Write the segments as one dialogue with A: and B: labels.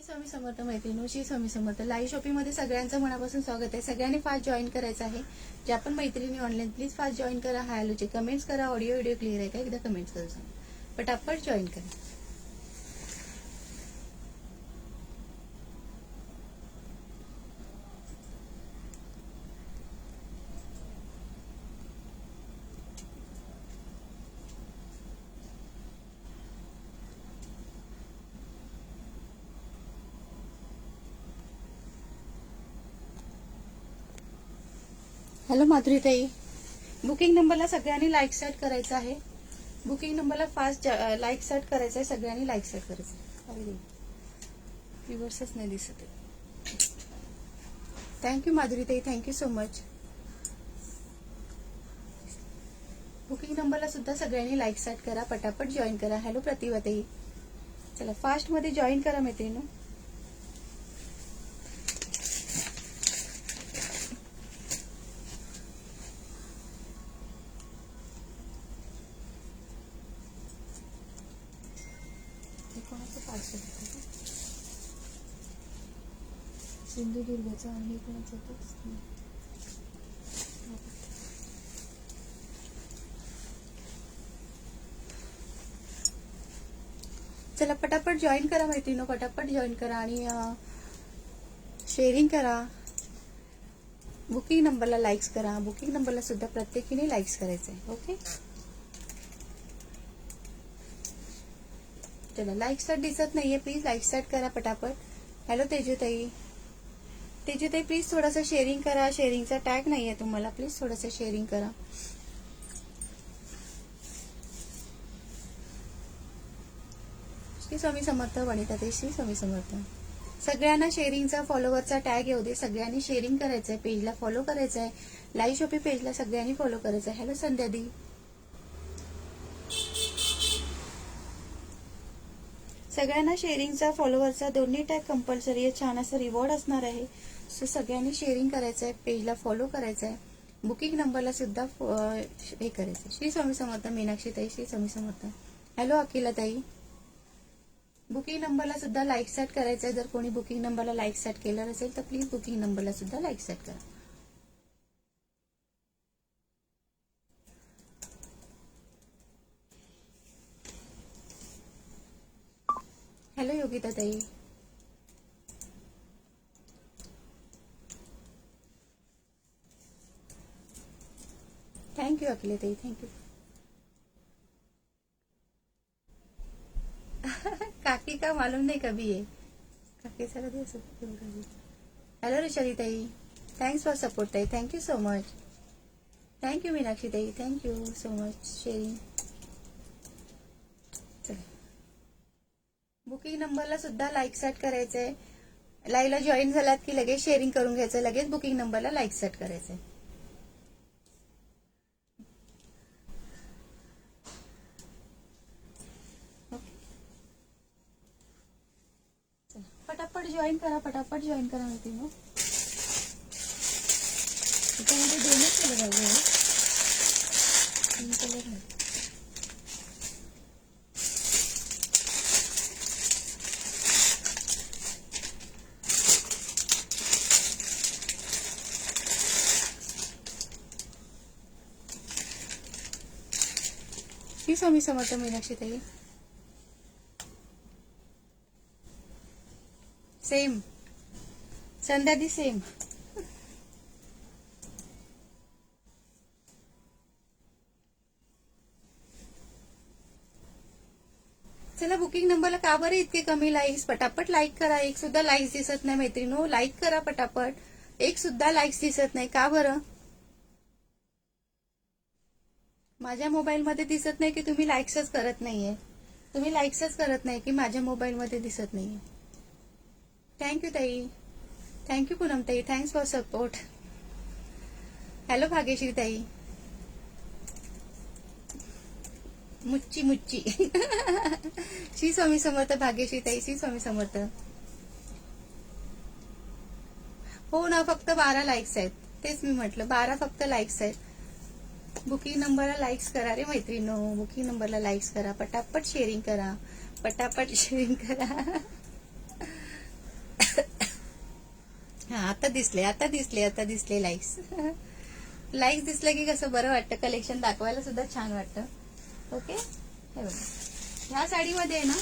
A: स्वामी समर्थ मैत्रिणी, श्री स्वामी समर्थ. Live shopping मध्ये सगळ्यांचं मनापासून स्वागत आहे. सगळ्यांनी फास्ट जॉईन करायचं आहे. ज्या पण मैत्रिणी ऑनलाईन प्लीज फास्ट जॉईन करा. हाय हॅलोचे कमेंट्स करा. ऑडिओ व्हिडिओ क्लिअर आहे का एकदा कमेंट्स करा सांगा. पटापट जॉईन करा. हॅलो माधुरीताई, बुकिंग नंबरला सगळ्यांनी लाईक सेट करायचं आहे. बुकिंग नंबरला फास्ट लाईक सेट करायचं आहे. सगळ्यांनी लाईक सेट करायचं. अरे रिव्हर्सच नाही दिसत आहे. Thank you माधुरीताई, thank you so much. Booking नंबरला सुद्धा सगळ्यांनी लाईक सेट करा. पटापट जॉईन करा. हॅलो प्रतिभाताई, चला फास्ट मध्ये जॉईन करा मैत्रिणी. सिंधुदुर्गचा आहे कोणाचा तो. चला पटापट जॉईन करा मैत्रिणी, पटापट जॉईन करा आणि शेअरिंग करा. बुकिंग नंबरला लाईक्स करा. बुकिंग नंबरला सुद्धा प्रत्येकीने लाईक्स करायचंय. ओके, चला लाईक सेट दिसत नाहीये, प्लीज लाईक सेट करा पटापट. हॅलो तेजूताई, तेजूताई प्लीज थोडासा शेअरिंग करा. शेअरिंगचा टॅग नाहीये तुम्हाला, प्लीज थोडासा शेअरिंग करा. श्री स्वामी समर्थ. वनिताताई श्री स्वामी समर्थ. सगळ्यांना शेअरिंगचा फॉलोवरचा टॅग येऊ दे. सगळ्यांनी शेअरिंग करायचंय, पेजला फॉलो करायचंय. लाईव्ह शॉपिंग पेजला सगळ्यांनी फॉलो करायचंय. हॅलो संध्यादी, सगळ्यांना शेअरिंगचा फॉलोवरचा दोन्ही टॅग कंपल्सरी आहे. छान असं रिवॉर्ड असणार आहे. सो सगळ्यांनी शेअरिंग करायचंय, पेजला फॉलो करायचंय. बुकिंग नंबरला सुद्धा हे करायचंय. श्री स्वामी समर्थ. मीनाक्षी ताई श्री स्वामी समर्थ. हॅलो अखिला ताई, बुकिंग नंबरला सुद्धा लाईक सेट करायचंय. जर कोणी बुकिंग नंबरला लाईक सेट केलं असेल तर प्लीज बुकिंग नंबरला सुद्धा लाईक सेट करा. हॅलो योगिता ताई, थँक्यू अखिले ताई, थँक्यू. काकी का मालूम नहीं कभी है काकी सारा दिवस. हॅलो ऋषाली ताई, थँक्स फॉर सपोर्ट ताई, thank you so much. Thank you Meenakshi ताई, thank you so much sharing. Booking नंबरला सुद्धा लाईक सेट करायचंय. लाईव्हला जॉईन झालात की लगेच शेअरिंग करून घ्यायचं. लगेच बुकिंग नंबरला लाईक सेट करायचंय. पटापट जॉईन करा, पटापट जॉईन करा होती मग. त्याच्यामध्ये दोनच कलर आहे, 3 कलर नाही. श्री स्वामी समर्थ. मीनाक्षी ताई सेम. संध्यादी सेम. चला बुकिंग नंबरला का बरं इतके कमी लाईक्स. पटापट लाईक करा. एक सुद्धा लाईक्स दिसत नाही मैत्रिणो. लाईक करा पटापट. एक सुद्धा लाईक्स दिसत नाही का बरं. माझ्या मोबाईल मध्ये दिसत नाही की तुम्ही लाईक्सच करत नाहीये. तुम्ही लाईक्सच करत नाही की माझ्या मोबाईल मध्ये दिसत नाहीये. थँक्यू ताई, थँक्यू पूनम ताई, thanks for support. Hello Bhagyashree ताई, मुच्ची मुच्ची. श्री स्वामी समर्थ. भाग्यश्री ताई श्री स्वामी समर्थ. हो ना, फक्त 12 लाईक्स आहेत. तेच मी म्हटलं 12 फक्त लाईक्स आहेत. बुकिंग नंबरला लाईक्स करा रे मैत्रिणो. बुकिंग नंबरला लाईक्स करा. पटापट शेअरिंग करा. पटापट शेअरिंग करा. हा आता दिसले लाईक्स. लाईक्स दिसलं की कसं बरं वाटतं, कलेक्शन दाखवायला सुद्धा छान वाटतं. ओके, हे बघा ह्या साडीमध्ये आहे ना,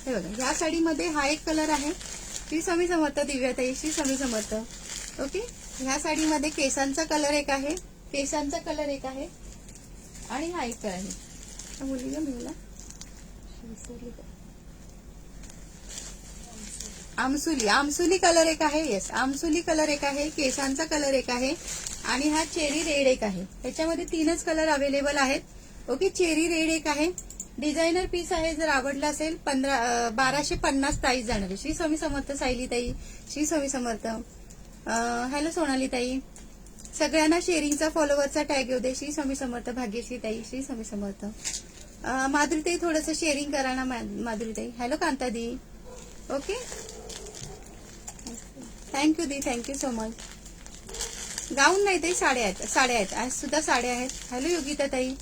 A: हे बघा ह्या साडीमध्ये हा एक कलर आहे. श्री स्वामी समर्थ दिव्याताई, श्री स्वामी समर्थ. ओके, ह्या साडीमध्ये केसांचा कलर एक आहे, आणि हा एक आहे. बोलली का मी आमसुली कलर एक आहे. येस, आमसुली कलर एक आहे, केसांचा कलर एक आहे, आणि हा चेरी रेड एक आहे. त्याच्यामध्ये 3च कलर अवेलेबल आहेत. ओके, चेरी रेड एक आहे. डिझायनर पीस आहे. जर आवडला असेल 1250 प्राइस जाणार आहे. श्री स्वामी समर्थ सायलीताई, श्री स्वामी समर्थ. हॅलो सोनालीताई. सगळ्यांना शेअरिंगचा फॉलोवरचा टॅग येऊ दे. श्री स्वामी समर्थ. भाग्यश्री ताई, श्री स्वामी समर्थ. माधुरीताई थोडंसं शेअरिंग करा ना माधुरीताई. हॅलो कांतादी. ओके, थँक्यू दी, थँक्यू सो मच. गाऊन नाही ताई, साड्या आहेत आज सुद्धा साड्या आहेत. हॅलो योगिता ताई.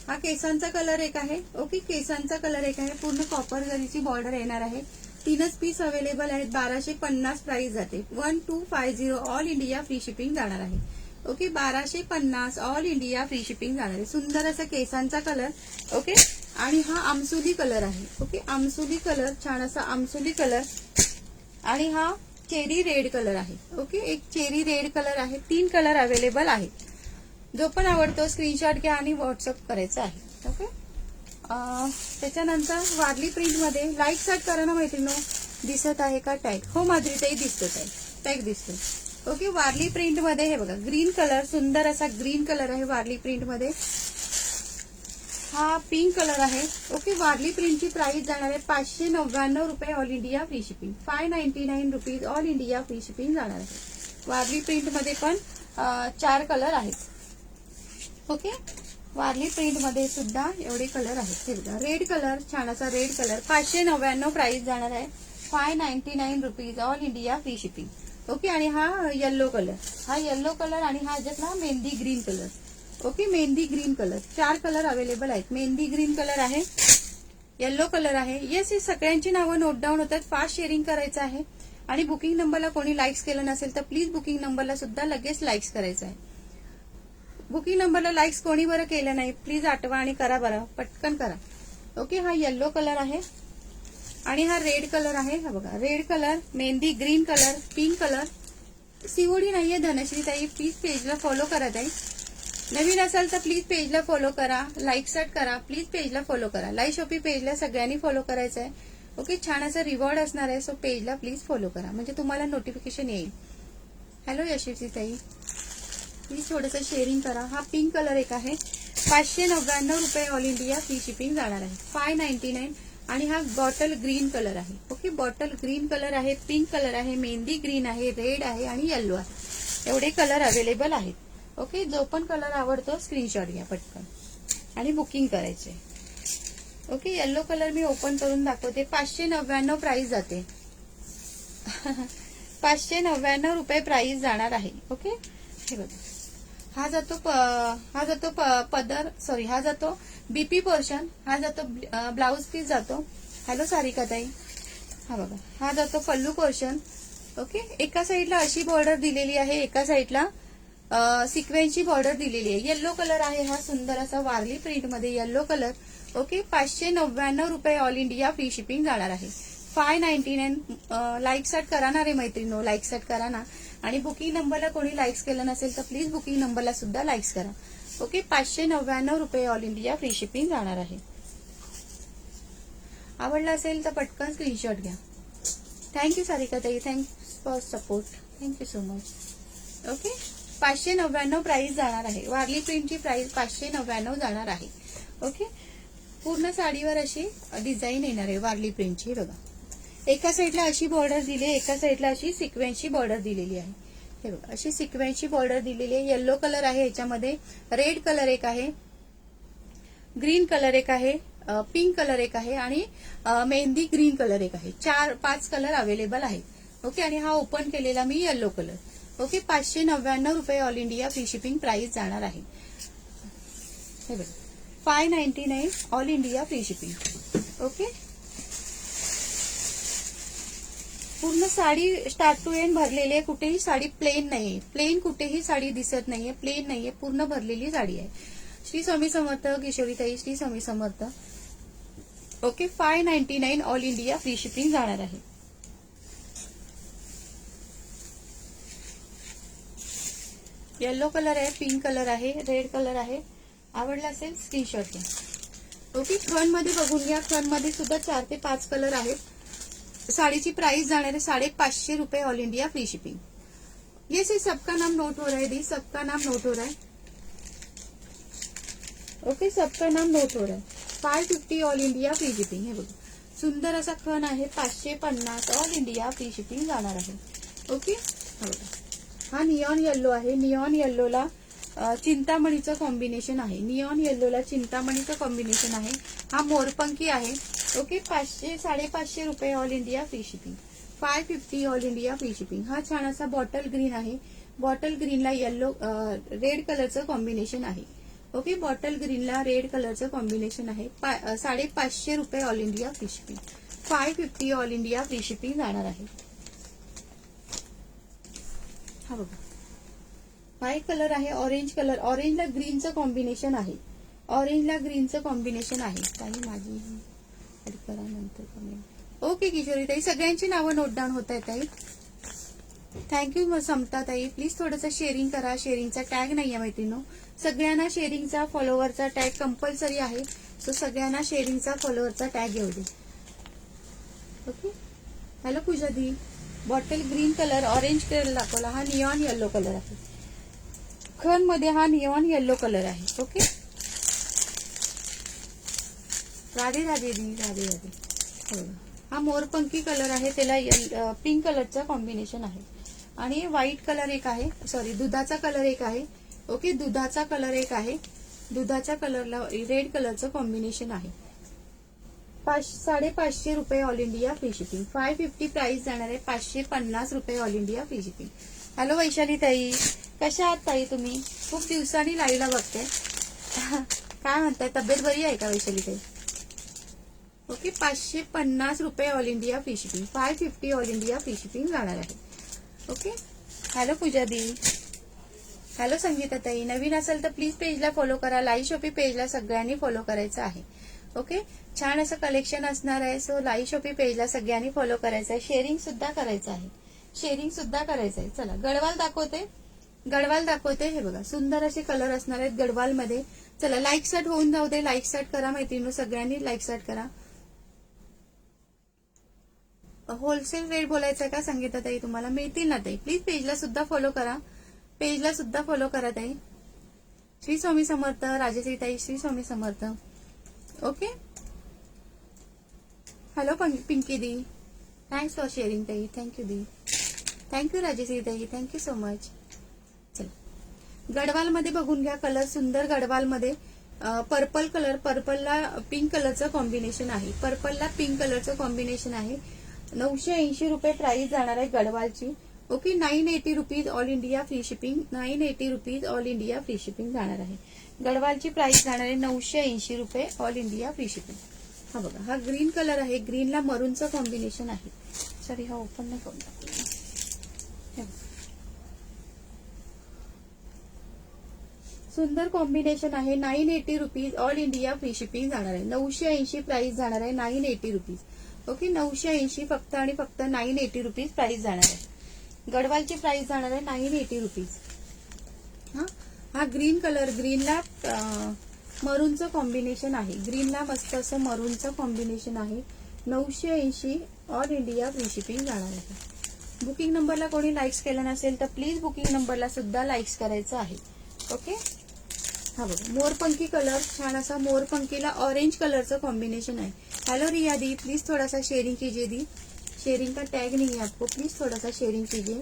A: हा केसांचा कलर एक आहे. ओके, केसांचा कलर एक आहे. पूर्ण कॉपर जरीची बॉर्डर येणार आहे. 3च पीस अवेलेबल आहेत. 1250 प्राइस जाते. 1250 ऑल इंडिया फ्री शिपिंग जाणार आहे. Okay, 1250 all India free shipping जाणार आहे. सुंदर असा केसांचा कलर. ओके, आणि हा आमसुली कलर आहे. ओके, आमसुली कलर, छान असा आमसुली कलर, आणि हा चेरी रेड कलर आहे. ओके, एक चेरी रेड कलर आहे. 3 कलर अवेलेबल आहेत. जो पण आवडतो स्क्रीनशॉट घ्या आणि व्हॉट्सअप करायचा आहे. ओके, त्याच्यानंतर वारली प्रिंट मध्ये लाईक स्टार्ट करा ना मैत्रिणी. दिसत आहे का टॅग? हो माधुरीताई दिसतो, टॅग दिसतो. ओके, वारली प्रिंट मध्ये हे बघा ग्रीन कलर, सुंदर असा ग्रीन कलर आहे वारली प्रिंट मध्ये. हा पिंक कलर आहे. ओके, वारली प्रिंटची प्राइस जाणार आहे 599 रुपये all India free shipping. 599 rupees all India free shipping जाणार आहे. वारली प्रिंट मध्ये पण 4 कलर आहेत. ओके, वारली प्रिंट मध्ये सुद्धा एवढे कलर आहेत. हे बघा रेड कलर, छान असा रेड कलर. 599 प्राइस जाणार आहे. 599 rupees all India free shipping. Okay, आणि हा येल्लो कलर, आणि हा ज्यातला mehndi green colour. Okay, mehndi green colour. 4 colour available आहेत. मेहंदी ग्रीन कलर आहे, येल्लो कलर आहे. येस, हे सगळ्यांची नावं नोट डाऊन होतात. फास्ट शेअरिंग करायचं आहे. आणि बुकिंग नंबरला कोणी लाईक्स केलं नसेल तर प्लीज बुकिंग नंबरला सुद्धा लगेच लाईक्स करायचं आहे. बुकिंग नंबरला लाईक्स कोणी बरं केलं नाही, प्लीज आठवा आणि करा बरं, पटकन करा. ओके, हा येल्लो कलर आहे, आणि हा रेड कलर आहे. हा बघा red colour, mehndi green colour, pink colour. COD नाहीये धनश्री ताई. प्लीज पेजला फॉलो करा ताई. नवीन असाल तर प्लीज पेजला फॉलो करा, लाईक स्टार्ट करा, प्लीज पेजला फॉलो करा. लाईव्ह शॉपी पेजला सगळ्यांनी फॉलो करायचं आहे. ओके, छान असं रिवॉर्ड असणार आहे. सो पेजला प्लीज फॉलो करा, म्हणजे तुम्हाला नोटिफिकेशन येईल. हॅलो यशस्वी ताई, प्लीज थोडंसं शेअरिंग करा. हा पिंक कलर एक आहे. 599 रुपये ऑल इंडिया फ्री शिपिंग जाणार आहे. 599. आणि हा बॉटल ग्रीन कलर आहे. ओके, बॉटल ग्रीन कलर आहे, पिंक कलर आहे, मेहंदी ग्रीन आहे, रेड आहे, आणि येल्लो आहे. एवढे कलर अवेलेबल आहेत. ओके, जो पण कलर आवडतो स्क्रीनशॉट घ्या पटकन आणि बुकिंग करायचे. ओके, येल्लो कलर मी ओपन करून दाखवते. 599 प्राइस जाते. 599 रुपये प्राइस जाणार आहे. ओके, हे बघा हा जातो बीपी पोर्शन, हा जातो ब्लाउज पीस जातो. हॅलो सारिका ताई. हा बघा हा जातो पल्लू पोर्शन. ओके, एका साईडला अशी बॉर्डर दिलेली आहे, एका साईडला सिक्वेन्सची बॉर्डर दिलेली आहे. येल्लो कलर आहे हा, सुंदर असा वारली प्रिंट मध्ये येल्लो कलर. ओके, 599 रुपये ऑल इंडिया फ्री शिपिंग जाणार आहे. 599. लाईक स्टार्ट करा ना रे मैत्रिणी, लाईक स्टार्ट करा ना. आणि बुकिंग नंबरला कोणी लाईक्स केलं नसेल तर प्लीज बुकिंग नंबरला सुद्धा लाईक्स करा. ओके, 599 रुपये ऑल इंडिया फ्री शिपिंग जाणार आहे. आवडला असेल तर पटकन स्क्रीनशॉट घ्या. थँक्यू सारिका ताई, thanks for support, thank you so much. Okay, 599 price जाणार आहे. वारली प्रिंटची प्राइस 599 जाणार आहे. ओके, पूर्ण साडीवर अशी डिझाईन येणार आहे वारली प्रिंटची. बघा एका साईडला अशी बॉर्डर दिली आहे, एका साईडला अशी सिक्वेन्सची बॉर्डर दिलेली आहे. हे बघा अशी सिक्वेन्सची बॉर्डर दिलेली आहे. येल्लो कलर आहे, याच्यामध्ये रेड कलर एक आहे, ग्रीन कलर एक आहे, पिंक कलर एक आहे, आणि मेहंदी ग्रीन कलर एक आहे. 4-5 कलर अवेलेबल आहेत. ओके, आणि हा ओपन केलेला मी येल्लो कलर. ओके, 599 रुपये all India free shipping price जाणार आहे. हे बघा 599 all India free shipping. Okay, पूर्ण साडी स्टार्ट टू एंड भरलेली आहे, कुठेही साडी प्लेन नाहीये, प्लेन कुठेही साडी दिसत नाहीये, प्लेन नाहीये, पूर्ण भरलेली साडी आहे. श्री स्वामी समर्थ किशोरीताई, Shri Swami Samarth. Okay, 599 all India free shipping जाणार आहे. येलो कलर आहे, पिंक कलर आहे, रेड कलर आहे. आवडला असेल स्क्रीनशॉट घ्या. ओके, खण मध्ये बघून घ्या. खण मध्ये सुद्धा 4 ते 5 कलर आहेत. साड़ीची प्राइस जाणार आहे 550 रुपए ऑल इंडिया फ्री शिपिंग. ये से सबका नाम नोट हो रहा है दी, सबका नाम नोट हो रहा है. ओके, सबका नाम नोट हो रहा है. 550 ऑल इंडिया फ्री शिपिंग. हे बघा, सुंदर असा खण आहे. 550 ऑल इंडिया फ्री शिपिंग जाणार आहे. ओके, हा नियॉन येल्लो आहे. नियॉन येल्लोला चिंतामणीचं कॉम्बिनेशन आहे. नियॉन येल्लोला चिंतामणीचं कॉम्बिनेशन आहे. हा मोरपंखी आहे. ओके, 500-550 रुपये all India free shipping. 550 all India free shipping. हा छान असा बॉटल ग्रीन आहे. बॉटल ग्रीनला येल्लो रेड कलरचं कॉम्बिनेशन आहे. ओके, बॉटल ग्रीनला रेड कलरचं कॉम्बिनेशन आहे. 550 रुपये all India free shipping. 550 all India free shipping जाणार आहे. हा बघा, व्हाईट कलर आहे. ऑरेंज कलर, ऑरेंजला ग्रीनचं कॉम्बिनेशन आहे. ऑरेंजला ग्रीनचं कॉम्बिनेशन आहे. काही माझी करा नंतर कमेंट. ओके किशोरीताई, सगळ्यांची नावं नोट डाऊन होत आहेत ताई. थँक्यू समता ताई. प्लीज थोडंसं शेअरिंग करा. शेअरिंगचा टॅग नाहीये मैत्रिणींनो. सगळ्यांना शेअरिंगचा फॉलोअरचा टॅग कंपल्सरी आहे. सो सगळ्यांना शेअरिंगचा फॉलोअरचा टॅग येऊ दे. ओके, हॅलो पूजा दी. Bottle green colour, orange colour दाखवला. हा नियॉन येल्लो कलर आहे. खण मध्ये हा नियॉन येल्लो कलर आहे. ओके, राधे राधे दी, राधे राधे. हा मोरपंखी कलर आहे. त्याला पिंक कलरचा कॉम्बिनेशन आहे. आणि व्हाईट कलर एक आहे. सॉरी, दुधाचा कलर एक आहे. ओके, दुधाचा कलर एक आहे. दुधाच्या कलरला रेड कलरचं कॉम्बिनेशन आहे. 550 रुपये all India free shipping. 550 price जाणार आहे. 550 रुपये all India free shipping. Hello Vaishali ताई, कशा आहात ताई तुम्ही? खूप दिवसांनी लाईव्हला बघते. काय म्हणताय, तब्येत बरी आहे का वैशाली ताई? ओके, 550 रुपये all India free shipping. 550 all India free shipping जाणार आहे. ओके, हॅलो पूजा दी, हॅलो संगीता ताई. नवीन असेल तर प्लीज पेजला फॉलो करा. लाईव्ह शॉपिंग पेजला सगळ्यांनी फॉलो करायचं आहे. ओके, छान असं कलेक्शन असणार आहे. सो लाईव्ह शॉपिंग पेजला सगळ्यांनी फॉलो करायचं आहे. शेअरिंग सुद्धा करायचं आहे. शेअरिंग सुद्धा करायचं आहे. चला गडवाल दाखवते. गडवाल दाखवते. हे बघा, सुंदर असे कलर असणार आहेत गडवाल मध्ये. चला लाईक स्टार्ट होऊन जाऊ दे. लाईक स्टार्ट करा मैत्रिणी, सगळ्यांनी लाईक स्टार्ट करा. होलसेल रेट बोलायचं आहे का संगीता ताई तुम्हाला? मिळतील ना ताई. प्लीज पेजला सुद्धा फॉलो करा. पेजला सुद्धा फॉलो करा ताई. श्री स्वामी समर्थ राजेश्री ताई, श्री स्वामी समर्थ. ओके, हॅलो पिंकी दी, थँक्स फॉर शेअरिंग ताई. थँक्यू दी, थँक्यू राजेश्री ताई, थँक्यू सो मच. चला गडवाल मध्ये बघून घ्या. कलर सुंदर गडवाल मध्ये. पर्पल कलर, पर्पलला पिंक कलरचं कॉम्बिनेशन आहे. पर्पलला पिंक कलरचं कॉम्बिनेशन आहे. 980 रुपये प्राइस जाणार आहे गडवालची. Okay, 980 rupees all India free shipping. 980 rupees all India free shipping जाणार आहे. गडवालची प्राइस जाणार आहे 980 रुपये ऑल इंडिया फ्री शिपिंग. हा बघा, हा ग्रीन कलर आहे. ग्रीनला मरूनचं कॉम्बिनेशन आहे. सॉरी, हा ओपन नाही करून टाकला. सुंदर कॉम्बिनेशन आहे. 980 rupees all India free shipping जाणार आहे. 980 प्राइस जाणार आहे. 980 रुपीज. ओके, 980 फक्त आणि फक्त 980 रुपीज प्राइस जाणार आहे. गडवालची प्राइस जाणार आहे 980 रुपीज. हा ग्रीन कलर, ग्रीनला मरूनचं कॉम्बिनेशन आहे. ग्रीनला मस्त असं मरूनचं कॉम्बिनेशन आहे. 980 ऑल इंडिया फ्री शिपिंग जाणार आहे. बुकिंग नंबरला कोणी लाईक्स केलं नसेल तर प्लीज बुकिंग नंबरला सुद्धा लाईक्स करायचं आहे. ओके, हा बघा, मोरपंखी कलर, छान असा मोरपंखीला ऑरेंज कलरचं कॉम्बिनेशन आहे. हेलो रिया दी, प्लीज थोड़ा सा शेयरिंग कीजिए दी. शेयरिंग का टैग नहीं है आपको, प्लीज थोड़ा सा शेयरिंग कीजिए.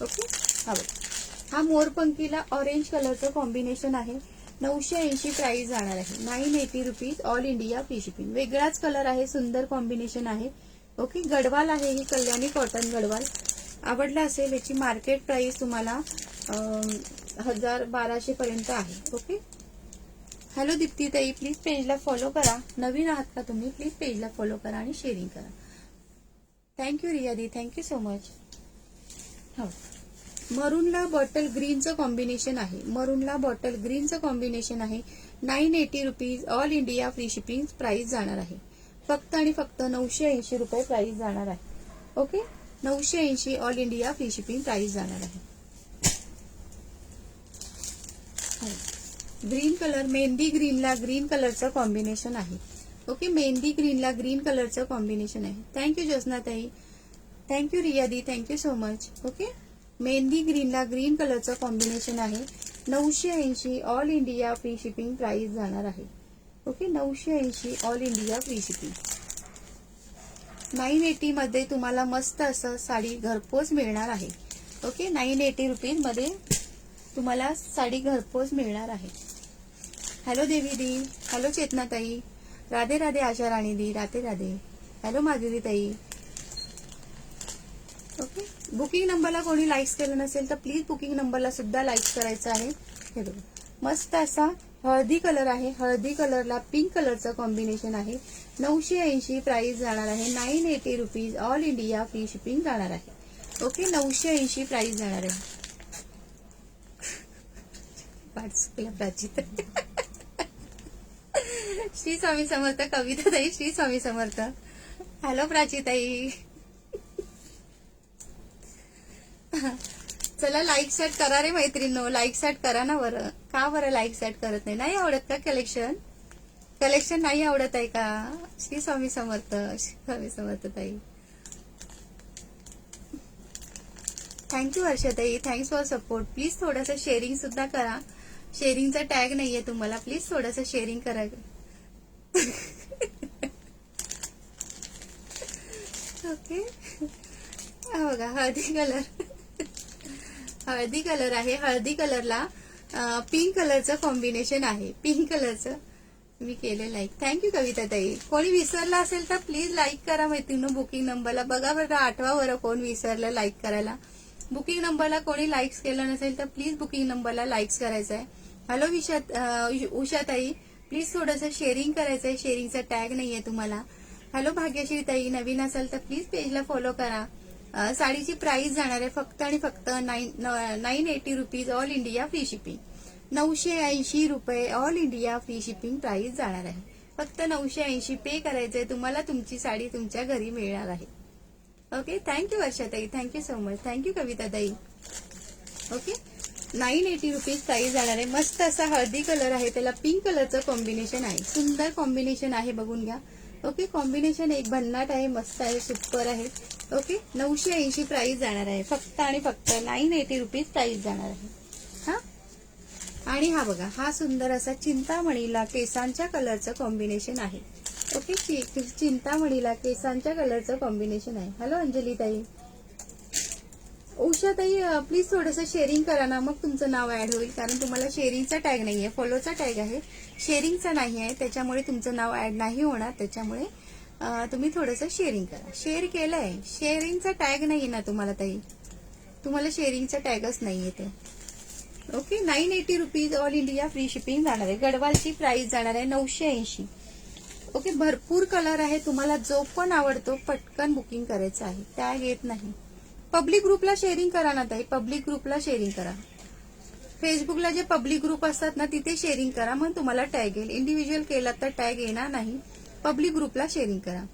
A: ओके, हा बघा, हा मोरपंखीला ऑरेंज कलरचं कॉम्बिनेशन आहे. 980 प्राइस जाणार आहे. 980 rupees all India free shipping. वेगळाच कलर आहे, सुंदर कॉम्बिनेशन आहे. ओके, गडवाल आहे ही, कल्याणी कॉटन गडवाल. आवडला असेल. याची मार्केट प्राइस तुम्हाला 1000-1200 पर्यंत आहे. ओके, हॅलो दीप्ती ताई, प्लीज पेजला फॉलो करा. नवीन आहात का तुम्ही? प्लीज पेजला फॉलो करा आणि शेअरिंग करा. थँक्यू रियादी, थँक्यू सो मच. हो, मरूनला बॉटल ग्रीनचं कॉम्बिनेशन आहे. मरूनला बॉटल ग्रीनचं कॉम्बिनेशन आहे. 980 rupees. All India free shipping price जाणार आहे. फक्त आणि फक्त 980 रुपये प्राइस जाणार आहे. Okay, 980 all India free shipping price जाणार आहे. ग्रीन कलर, मेहंदी ग्रीनला ग्रीन कलरचं कॉम्बिनेशन आहे. ओके, मेहंदी ग्रीनला ग्रीन कलरचं कॉम्बिनेशन आहे. थँक्यू ज्योत्स्नाताई, थँक्यू रियादी, thank you so much. Okay, mehndi ग्रीनला ग्रीन कलरचं कॉम्बिनेशन आहे. 980 all India free shipping price जाणार आहे. Okay, 980 all India free shipping. 980 मध्ये तुम्हाला मस्त असं साडी घरपोच मिळणार आहे. ओके, 980 रुपीज मध्ये तुम्हाला साडी घरपोच मिळणार आहे. हॅलो देवी दी, हॅलो चेतनाताई, राधे राधे आशा राणी दी, राधे राधे. हॅलो माधुरी ताई. ओके, बुकिंग नंबरला कोणी लाईक्स केलं नसेल तर प्लीज बुकिंग नंबरला सुद्धा लाईक करायचं आहे. हे बघा, मस्त असा हळदी कलर आहे. हळदी कलरला पिंक कलरचं कॉम्बिनेशन आहे. 980 प्राइस जाणार आहे. 980 rupees. All India free shipping जाणार आहे. ओके, 980 प्राइस जाणार आहे. प्राचित श्री स्वामी समर्थ. कविता ताई, श्री स्वामी समर्थ. हॅलो प्राचीताई. चला लाईक सेट करा रे मैत्रिणींनो, लाईक सेट करा ना बरं. का बरं लाईक सेट करत नाही? नाही आवडत का कलेक्शन? कलेक्शन नाही आवडत आहे का? श्री स्वामी समर्थ, श्री स्वामी समर्थ ताई. थँक्यू वर्षाताई, थँक्स फॉर सपोर्ट. प्लीज थोडंसं शेअरिंग सुद्धा करा. शेअरिंगचा टॅग नाहीये तुम्हाला, प्लीज थोडंसं शेअरिंग करा. ओके, बघा हळदी कलर, हळदी कलर आहे. हळदी कलरला पिंक कलरचं कॉम्बिनेशन आहे. पिंक कलरचं मी केले लाईक. थँक्यू कविता ताई. कोणी विसरला असेल तर प्लीज लाईक करा मैत्रिणी. बुकिंग नंबरला बघा बरं, आठवा बरं कोण विसरलं लाईक करायला. बुकिंग नंबरला कोणी लाईक्स केलं नसेल तर प्लीज बुकिंग नंबरला लाईक्स करायचं आहे. हॅलो उषाताई, प्लीज थोडंसं शेअरिंग करायचं आहे. शेअरिंगचा टॅग नाहीये तुम्हाला. हॅलो भाग्यश्री ताई, नवीन असाल तर प्लीज पेजला फॉलो करा. साडीची प्राइस जाणार आहे फक्त आणि फक्त 980 rupees. All India free shipping. 980 रुपये all India free shipping price जाणार आहे. फक्त 980 पे करायचंय तुम्हाला. तुमची साडी तुमच्या घरी मिळणार आहे. ओके, थँक्यू वर्षाताई, thank you so much. Thank you Kavita ताई. ओके, 980 रुपीज प्राइस जाणार आहे. मस्त असा हळदी कलर आहे, त्याला पिंक कलरचं कॉम्बिनेशन आहे. सुंदर कॉम्बिनेशन आहे, बघून घ्या. ओके, कॉम्बिनेशन एक भन्नाट आहे, मस्त आहे, सुपर आहे. ओके, 980 प्राइस जाणार आहे. फक्त आणि फक्त 980 रुपीज प्राइस जाणार आहे. हा, आणि हा बघा, हा सुंदर असा चिंतामणीला केसांच्या कलरचं कॉम्बिनेशन आहे. ओके, चिंतामणीला केसांच्या कलरचं कॉम्बिनेशन आहे. हॅलो अंजली ताई. उषाताई, प्लीज थोडंसं शेअरिंग करा ना, मग तुमचं नाव ऍड होईल. कारण तुम्हाला शेअरिंगचा टॅग नाहीये, फॉलोचा टॅग आहे, शेअरिंगचा नाही आहे. त्याच्यामुळे तुमचं नाव ऍड नाही होणार. त्याच्यामुळे तुम्ही थोडंसं शेअरिंग करा. शेअर केलंय, शेअरिंगचा टॅग नाहीये ना तुम्हाला ताई, तुम्हाला शेअरिंगचा टॅगच नाहीये ते. Okay, 980 rupees. All India free shipping जाणार आहे. गडवालची प्राइस जाणार आहे 980. ओके, भरपूर कलर आहे. तुम्हाला जो पण आवडतो पटकन बुकिंग करायचं आहे, टॅग येत नाही. पब्लिक ग्रुपला शेअरिंग करा ना ताई, पब्लिक ग्रुपला शेअरिंग करा. फेसबुकला जे पब्लिक ग्रुप असतात ना तिथे शेअरिंग करा, मग तुम्हाला टॅग येईल. इंडिव्हिज्युअल केला तर टॅग येणार नाही. पब्लिक ग्रुपला शेअरिंग करा.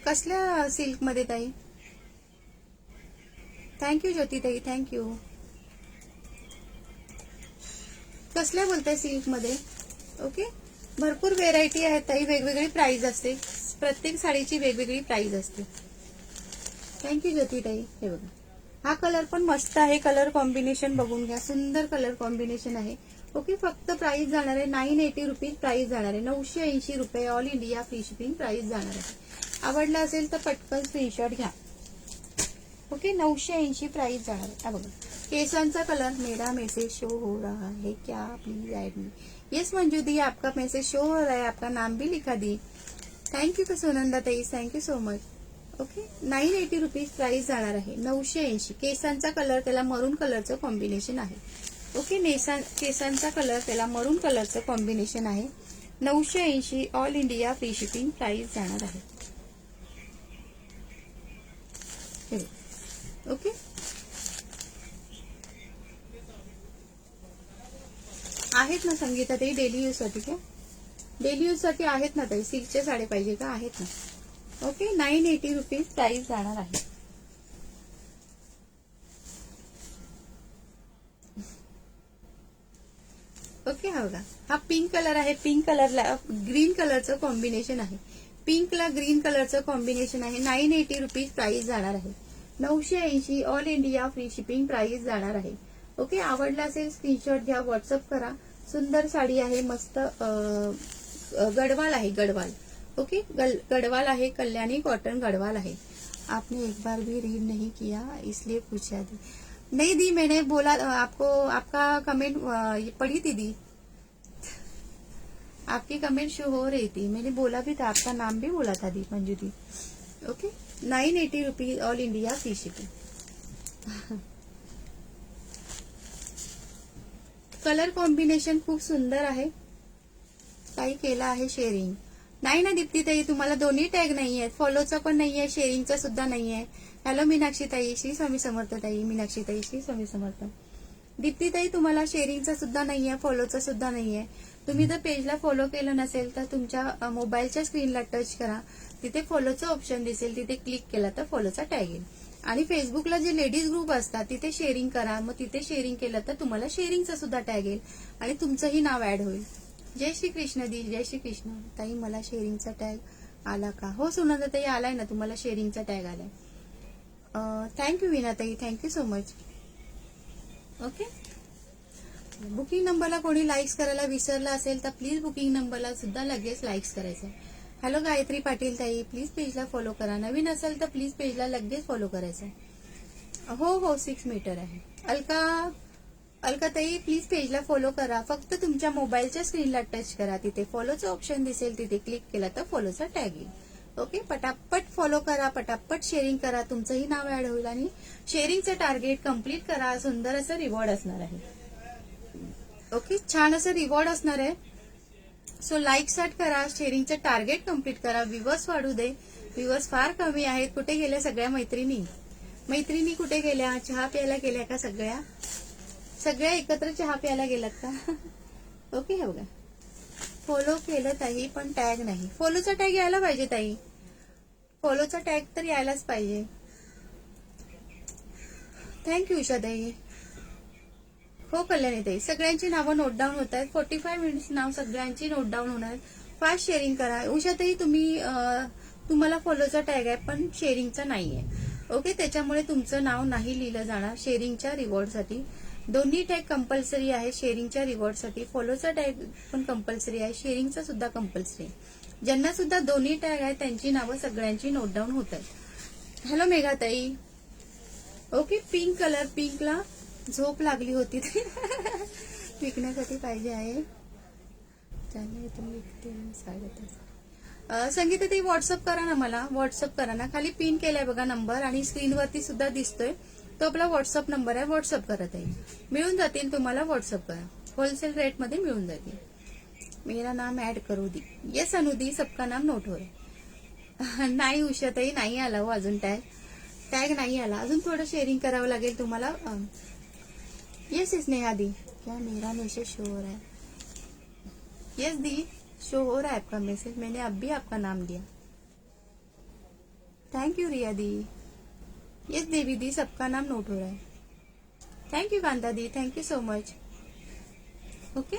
A: कसल्या सिल्क मध्ये ताई? थँक्यू ज्योती ताई, थँक्यू. कसल्या बोलताय सिल्क मध्ये? ओके, भरपूर व्हेरायटी आहेत ताई, वेगवेगळी प्राइस असते. प्रत्येक साडीची वेगवेगळी प्राइस असते. थँक्यू ज्योती ताई. हे बघा, हा कलर पण मस्त आहे. कलर कॉम्बिनेशन बघून घ्या, सुंदर कलर कॉम्बिनेशन आहे. ओके, फक्त प्राइस जाणार आहे 980 रुपीज. प्राइस जाणार आहे 980 रुपये. All India free shipping price जाणार आहे. आवडला असेल तर पटकन स्क्रीनशॉट घ्या. ओके, 980 प्राइस जाणार आहे. हा बघा, केसांचा कलर. मेरा मैसेज शो हो रहा है क्या? Please add me. Yes Manju दी, आपका मैसेज शो हो रहा है, आपका नाम भी लिखा दी. थँक्यू का सुनंदा ताई, thank you so much. Okay, 980 rupees price जाणार आहे. 980. केसांचा कलर, त्याला मरून कलरचं कॉम्बिनेशन आहे. ओके, केसांचा कलर, त्याला मरून कलरचं कॉम्बिनेशन आहे. 980 all India free shipping price जाणार आहे. ओके, आहेत ना संगीता ताई डेली यूज साठी का? डेली यूज साठी आहेत ना ताई, सिल्कच्या साड्या पाहिजे का? आहेत ना. ओके, 980 रुपीज प्राइस जाणार आहे. ओके, हा बघा, हा पिंक कलर आहे. पिंक कलरला ग्रीन कलरचं कॉम्बिनेशन आहे. पिंकला ग्रीन कलरचं कॉम्बिनेशन आहे. 980 रुपीज प्राइस जाणार आहे. 980 all India free shipping price जाणार आहे. ओके, आवडला असेल स्क्रीनशॉट घ्या, व्हॉट्सअप करा. सुंदर साडी आहे, मस्त गडवाल आहे, गडवाल. ओके, गडवाल आहे, कल्याणी कॉटन गडवाल है. आपने एक बार भी रीड नहीं किया इसलिए पूछा दी. नहीं दी, मैंने बोला आपको, आपका कमेंट पढ़ी थी दी, आपकी कमेंट शो हो रही थी, मैंने बोला भी था, आपका नाम भी बोला था दी, मंजू दी. Okay, 980 rupees all India free shipping. Colour combination खूप सुंदर आहे. काही केला आहे शेअरिंग. नाही ना दीप्ती ताई, तुम्हाला दोन्ही टॅग नाही आहेत, फॉलोचा पण नाही आहे, शेअरिंगचा सुद्धा नाही आहे. हॅलो मीनाक्षी ताई, श्री स्वामी समर्थ ताई. मीनाक्षी ताई, श्री स्वामी समर्थ. दीप्ती ताई, तुम्हाला शेअरिंगचा सुद्धा नाही आहे, फॉलोचा सुद्धा नाही आहे. तुम्ही जर पेजला फॉलो केलं नसेल तर तुमच्या मोबाईलच्या स्क्रीनला टच करा, तिथे फॉलोचं ऑप्शन दिसेल, तिथे क्लिक केला तर फॉलोचा टॅग येईल. आणि फेसबुकला जे लेडीज ग्रुप असतात तिथे शेअरिंग करा, मग तिथे शेअरिंग केलं तर तुम्हाला शेअरिंगचा सुद्धा टॅग येईल आणि तुमचंही नाव ऍड होईल. जय श्री कृष्ण दी, जय श्री कृष्ण ताई. मला शेअरिंगचा टॅग आला का? हो सुनंदा ताई, आलाय ना, तुम्हाला शेअरिंगचा टॅग आलाय. थँक्यू विना ताई, thank you so much. Okay, booking नंबरला कोणी लाईक्स करायला विसरला असेल तर प्लीज बुकिंग नंबरला सुद्धा लगेच लाईक्स करायचं. हॅलो गायत्री पाटील ताई, प्लीज पेजला फॉलो करा. नवीन असेल तर प्लीज पेजला लगेच फॉलो करायचं. हो हो, 6 मीटर आहे. अलका ताई, प्लीज पेजला फॉलो करा. फक्त तुमच्या मोबाईलच्या स्क्रीनला टच करा, तिथे फॉलोचं ऑप्शन दिसेल, तिथे क्लिक केला तर फॉलोचा टॅग येईल. ओके, पटापट फॉलो करा, पटापट शेअरिंग करा, तुमचंही नाव ऍड होईल आणि शेअरिंगचं टार्गेट कम्प्लीट करा. सुंदर असं रिवॉर्ड असणार आहे. ओके, छान असं रिवॉर्ड असणार आहे. सो लाईक स्टार्ट करा, शेअरिंगचं टार्गेट कम्प्लीट करा. व्ह्यूवर्स वाढू दे, व्ह्यूवर्स फार कमी आहेत. कुठे गेल्या सगळ्या मैत्रिणी? मैत्रिणी कुठे गेल्या? चहा प्यायला गेल्या का? सगळ्या एकत्र चहा प्यायला गेलात का? ओके, हे बघा, फॉलो केलं ताई पण टॅग नाही. फॉलोचा टॅग यायला पाहिजे ताई, फॉलोचा टॅग तर यायलाच पाहिजे. थँक्यू उषा ताई. हो कल्याणी ताई, सगळ्यांची नावं नोट डाऊन होत आहेत. 45 मिनिट्स नाव सगळ्यांची नोट डाऊन होणार. फास्ट शेअरिंग करा. उषा ताई, तुम्हाला फॉलोचा टॅग आहे पण शेअरिंगचा नाहीये. ओके, त्याच्यामुळे तुमचं नाव नाही लिहिलं जाणार शेअरिंगच्या रिवॉर्डसाठी. दोन्ही टॅग कंपल्सरी आहे शेअरिंगच्या रिवॉर्डसाठी. फॉलोचा टॅग पण कंपल्सरी आहे, शेअरिंगचा सुद्धा कंपल्सरी आहे. ज्यांना सुद्धा दोन्ही टॅग आहे त्यांची नावं सगळ्यांची नोट डाऊन होत आहेत. हॅलो मेघाताई. ओके, पिंक कलर, पिंकला झोप लागली होती विकण्यासाठी पाहिजे आहे. संगीता ताई, व्हॉट्सअप करा ना, मला व्हॉट्सअप करा ना. खाली पिन केलाय बघा नंबर आणि स्क्रीनवरती सुद्धा दिसतोय, तो आपला व्हॉट्सअप नंबर आहे. व्हॉट्सअप करत आहे, मिळून जातील तुम्हाला. व्हॉट्सअप करा, होलसेल रेटमध्ये मिळून जातील. मेरा नाम ऍड करू दी. येस अनुदी, सबका नाम नोट हो रहा. नाही उषाताई, नाही आला हो अजून टॅग नाही आला अजून. थोडं शेअरिंग करावं लागेल तुम्हाला. यस स्नेहा दी, क्या मेरा मैसेज शो हो रहा है? यस दी, शो हो रहा है आपका मैसेज, मैंने अब भी आपका नाम दिया. थैंक यू रिया दी. यस देवी दी, सबका नाम नोट हो रहा है. थैंक यू कांता दी, thank you so much. Okay,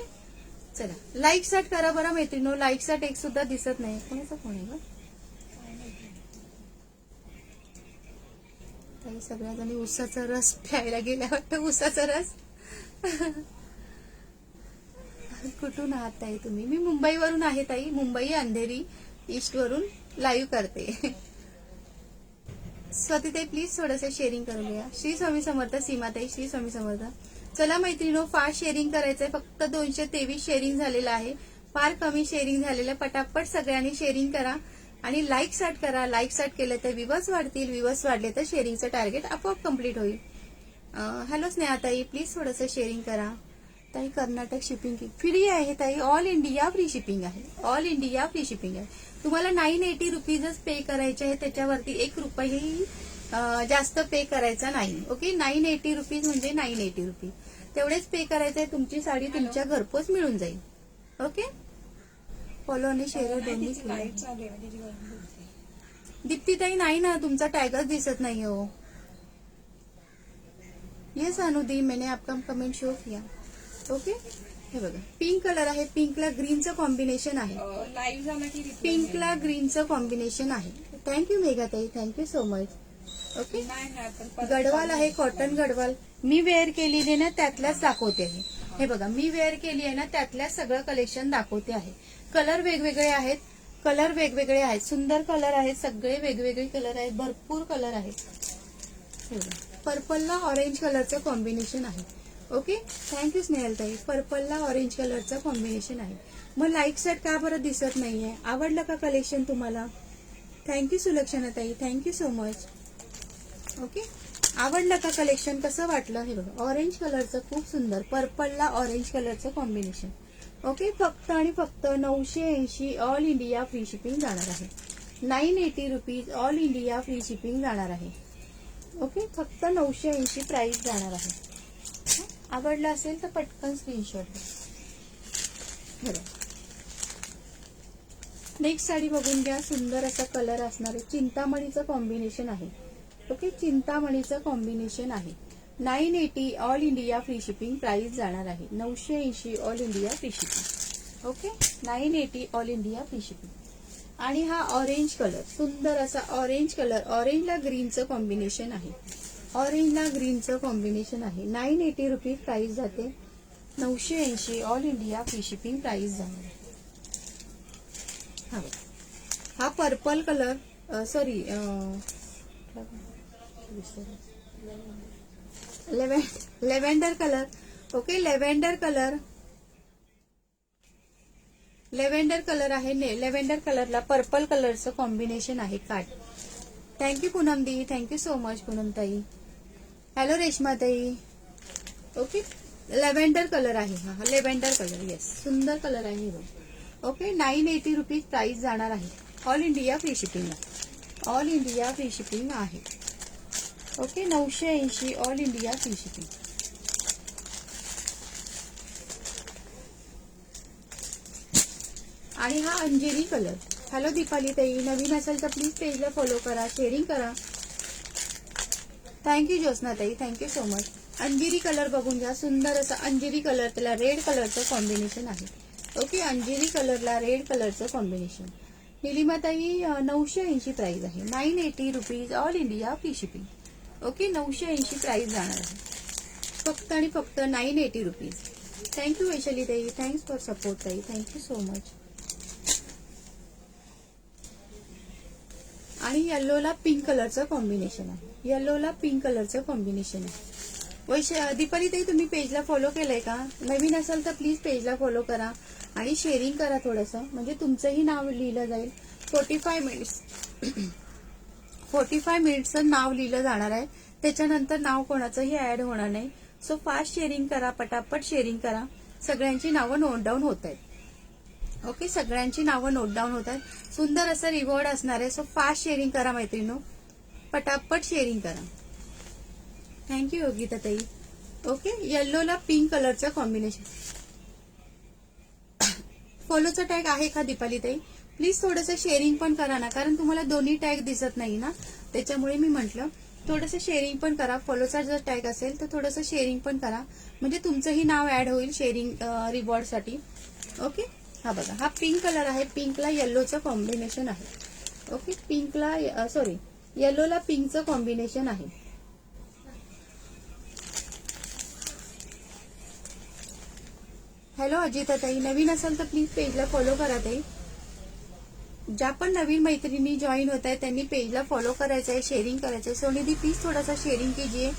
A: चला लाईक स्टार्ट करा बरं मैत्रिणींनो. लाईकचा टेक सुद्धा दिसत नाही. कोणाचा फोन आहे का? ताई, सगळ्या जणी उसाचा रस प्यायला गेल्या वाटतं. उसाचा रस. कुठून आहात ताई तुम्ही? मी मुंबईवरून आहे ताई, मुंबई अंधेरी ईस्ट वरून लाईव्ह करते. स्वाती ताई, प्लीज थोडंसं शेअरिंग करून घ्या. श्री स्वामी समर्थ. सीमा ताई, श्री स्वामी समर्थ. चला मैत्रिणींनो, फास्ट शेअरिंग करायचंय. फक्त 223 शेअरिंग झालेलं आहे, फार कमी शेअरिंग झालेलं. पटापट सगळ्यांनी शेअरिंग करा आणि लाईक स्टार्ट करा. लाईक स्टार्ट केलं तर व्ह्यूवर्स वाढतील, व्ह्यूवर्स वाढले तर शेअरिंगचं टार्गेट आपोआप कम्प्लीट होईल. हॅलो स्नेहा ताई, प्लीज थोडंसं शेअरिंग करा. ताई कर्नाटक शिपिंग फ्री आहे ताई, ऑल इंडिया फ्री शिपिंग आहे, ऑल इंडिया फ्री शिपिंग आहे. तुम्हाला 980 रुपीजच पे करायचे आहे, त्याच्यावरती 1 रुपयाही जास्त पे करायचा नाही. ओके, 980 रुपीज म्हणजे 980 रुपीज तेवढेच पे करायचे आहे. तुमची साडी तुमच्या घरपोच मिळून जाईल. ओके, फॉलो आणि शेअर दोन्ही. दीप्ती ताई नाही ना, तुमचा टॅगच दिसत नाही हो. येस अनुदी, मैंने आपका कमेंट शो किया. ओके, हे बघा पिंक कलर आहे, पिंकला ग्रीनचं कॉम्बिनेशन आहे,
B: लाईव्ह झाला की
A: पिंकला ग्रीनचं कॉम्बिनेशन आहे. थँक्यू मेघाताई, thank you so much. Okay, Gadwal आहे, कॉटन गडवाल. मी वेअर केलेली ना त्यातल्याच दाखवते आहे. हे बघा मी वेअर केली आहे ना त्यातल्याच सगळं कलेक्शन दाखवते आहे. कलर वेगवेगळे आहेत, कलर वेगवेगळे आहेत, सुंदर कलर आहेत, सगळे वेगवेगळे कलर आहेत, भरपूर कलर आहेत. हे बघा पर्पलला ऑरेंज कलरचं कॉम्बिनेशन आहे. ओके, थँक्यू स्नेहलताई. पर्पलला ऑरेंज कलरचं कॉम्बिनेशन आहे. मग लाईक सेट का बरं दिसत नाहीये? आवडलं का कलेक्शन तुम्हाला? थँक्यू सुलक्षणाताई, थँक्यू सो मच. ओके, आवडलं का कलेक्शन? कसं वाटलं? हे बघा ऑरेंज कलरचं खूप सुंदर, पर्पलला ऑरेंज कलरचं कॉम्बिनेशन. ओके, फक्त आणि फक्त 980 ऑल इंडिया फ्री शिपिंग जाणार आहे. 980 rupees all India free shipping जाणार आहे. ओके, फक्त 980 प्राइस जाणार आहे. आवडलं असेल तर पटकन स्क्रीनशॉट घ्या. नेक्स्ट साडी बघून घ्या. सुंदर असा कलर असणार आहे, चिंतामणीचं कॉम्बिनेशन आहे. ओके, चिंतामणीचं कॉम्बिनेशन आहे. 980 all India free shipping price जाणार आहे. 980 all India free shipping. Okay, 980 all India free shipping. आणि हा ऑरेंज कलर, सुंदर असा ऑरेंज कलर, ऑरेंजला ग्रीनचं कॉम्बिनेशन आहे, ऑरेंजला ग्रीनचं कॉम्बिनेशन आहे. 980 रुपीज प्राइस जाते. 980 all India free shipping price जाणार आहे. हा purple colour, sorry lavender colour. Okay, lavender colour, lavender colour आहे. लेव्हेंडर कलरला पर्पल कलरचं कॉम्बिनेशन आहे. काट. थँक्यू पूनम दी, थँक्यू सो मच पूनम ताई. हॅलो रेश्मा ताई. ओके, लेव्हेंडर कलर आहे हा, लेव्हेंडर कलर. येस, सुंदर कलर आहे. ओके, 980 रुपीज प्राइस जाणार आहे. ऑल इंडिया फ्री शिपिंग आहे, ऑल इंडिया फ्री शिपिंग आहे. Okay, 980 all India free shipping. आणि हा अंजेरी कलर. हॅलो दीपाली ताई, नवीन असेल तर प्लीज पेजला फॉलो करा, शेअरिंग करा. थँक्यू ज्योत्स्ना ताई, थँक्यू सो मच. अंजिरी कलर बघून घ्या, सुंदर असा अंजिरी कलर, त्याला रेड कलरचं कॉम्बिनेशन आहे. ओके, अंजिरी कलरला रेड कलरचं कॉम्बिनेशन. निलिमा ताई 980 प्राइस आहे. 980 rupees all India free shipping. Okay, 980 price जाणार आहे. फक्त आणि फक्त 980 रुपीज. थँक्यू वैशाली ताई, थँक्स फॉर सपोर्ट ताई, थँक्यू सो मच. आणि येल्लोला पिंक कलरचं कॉम्बिनेशन आहे, येल्लोला पिंक कलरचं कॉम्बिनेशन आहे. दीपाली ताई तुम्ही पेजला फॉलो केलंय का? नवीन असेल तर प्लीज पेजला फॉलो करा आणि शेअरिंग करा थोडंसं, म्हणजे तुमचंही नाव लिहिलं जाईल. 45 मिनिट्सचं नाव लिहिलं जाणार आहे, त्याच्यानंतर नाव कोणाचंही ऍड होणार नाही. सो फास्ट शेअरिंग करा, पटापट शेअरिंग करा. सगळ्यांची नावं नोट डाऊन होत आहेत. ओके, सगळ्यांची नावं नोट डाऊन होत आहेत. सुंदर असं रिवॉर्ड असणार आहे. सो फास्ट शेअरिंग करा मैत्रिणींनो, पटापट शेअरिंग करा. थँक्यू योगिता ताई. ओके, येल्लोला पिंक कलरचं कॉम्बिनेशन. फॉलोचा टॅग आहे का दीपाली ताई? प्लीज थोडंसं शेअरिंग पण करा ना, कारण तुम्हाला दोन्ही टॅग दिसत नाही ना, त्याच्यामुळे मी म्हटलं थोडंसं शेअरिंग पण करा. फॉलोचा जर टॅग असेल तर थोडंसं शेअरिंग पण करा, म्हणजे तुमचंही नाव ऍड होईल शेअरिंग रिवॉर्डसाठी. ओके, हा बघा हा पिंक कलर आहे, पिंकला येल्लोचं कॉम्बिनेशन आहे. ओके, पिंकला सॉरी येल्लोला पिंकचं कॉम्बिनेशन आहे. हॅलो अजिता ताई, नवीन असाल तर प्लीज पेजला फॉलो करा ताई. ज्या पण नवीन मैत्रिणी जॉईन होत आहेत त्यांनी पेजला फॉलो करायचं आहे, शेअरिंग करायचं आहे. सोनीदी प्लीज थोडासा शेअरिंग कीजिए.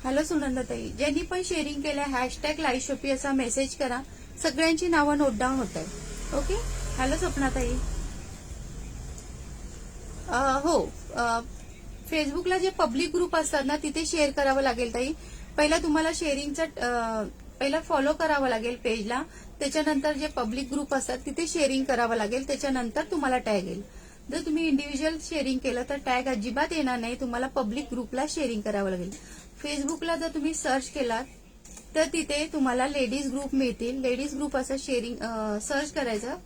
A: हॅलो सुनंदा ताई, ज्यांनी पण शेअरिंग केलंय हॅशटॅग लाईव्ह शॉपी असा मेसेज करा. सगळ्यांची नावं नोट डाऊन होत आहेत. ओके, हॅलो स्वप्ना ताई. हो, फेसबुकला जे पब्लिक ग्रुप असतात ना तिथे शेअर करावं लागेल ताई. पहिला तुम्हाला शेअरिंगचा पहिला फॉलो करावं लागेल पेजला, त्याच्यानंतर जे पब्लिक ग्रुप असतात तिथे शेअरिंग करावं लागेल, त्याच्यानंतर तुम्हाला टॅग येईल. जर तुम्ही इंडिव्हिज्युअल शेअरिंग केलं तर टॅग अजिबात येणार नाही, तुम्हाला पब्लिक ग्रुपला शेअरिंग करावं लागेल. फेसबुकला जर तुम्ही सर्च केलात तर तिथे तुम्हाला लेडीज ग्रुप मिळतील. लेडीज ग्रुप असं शेअरिंग सर्च करायचं.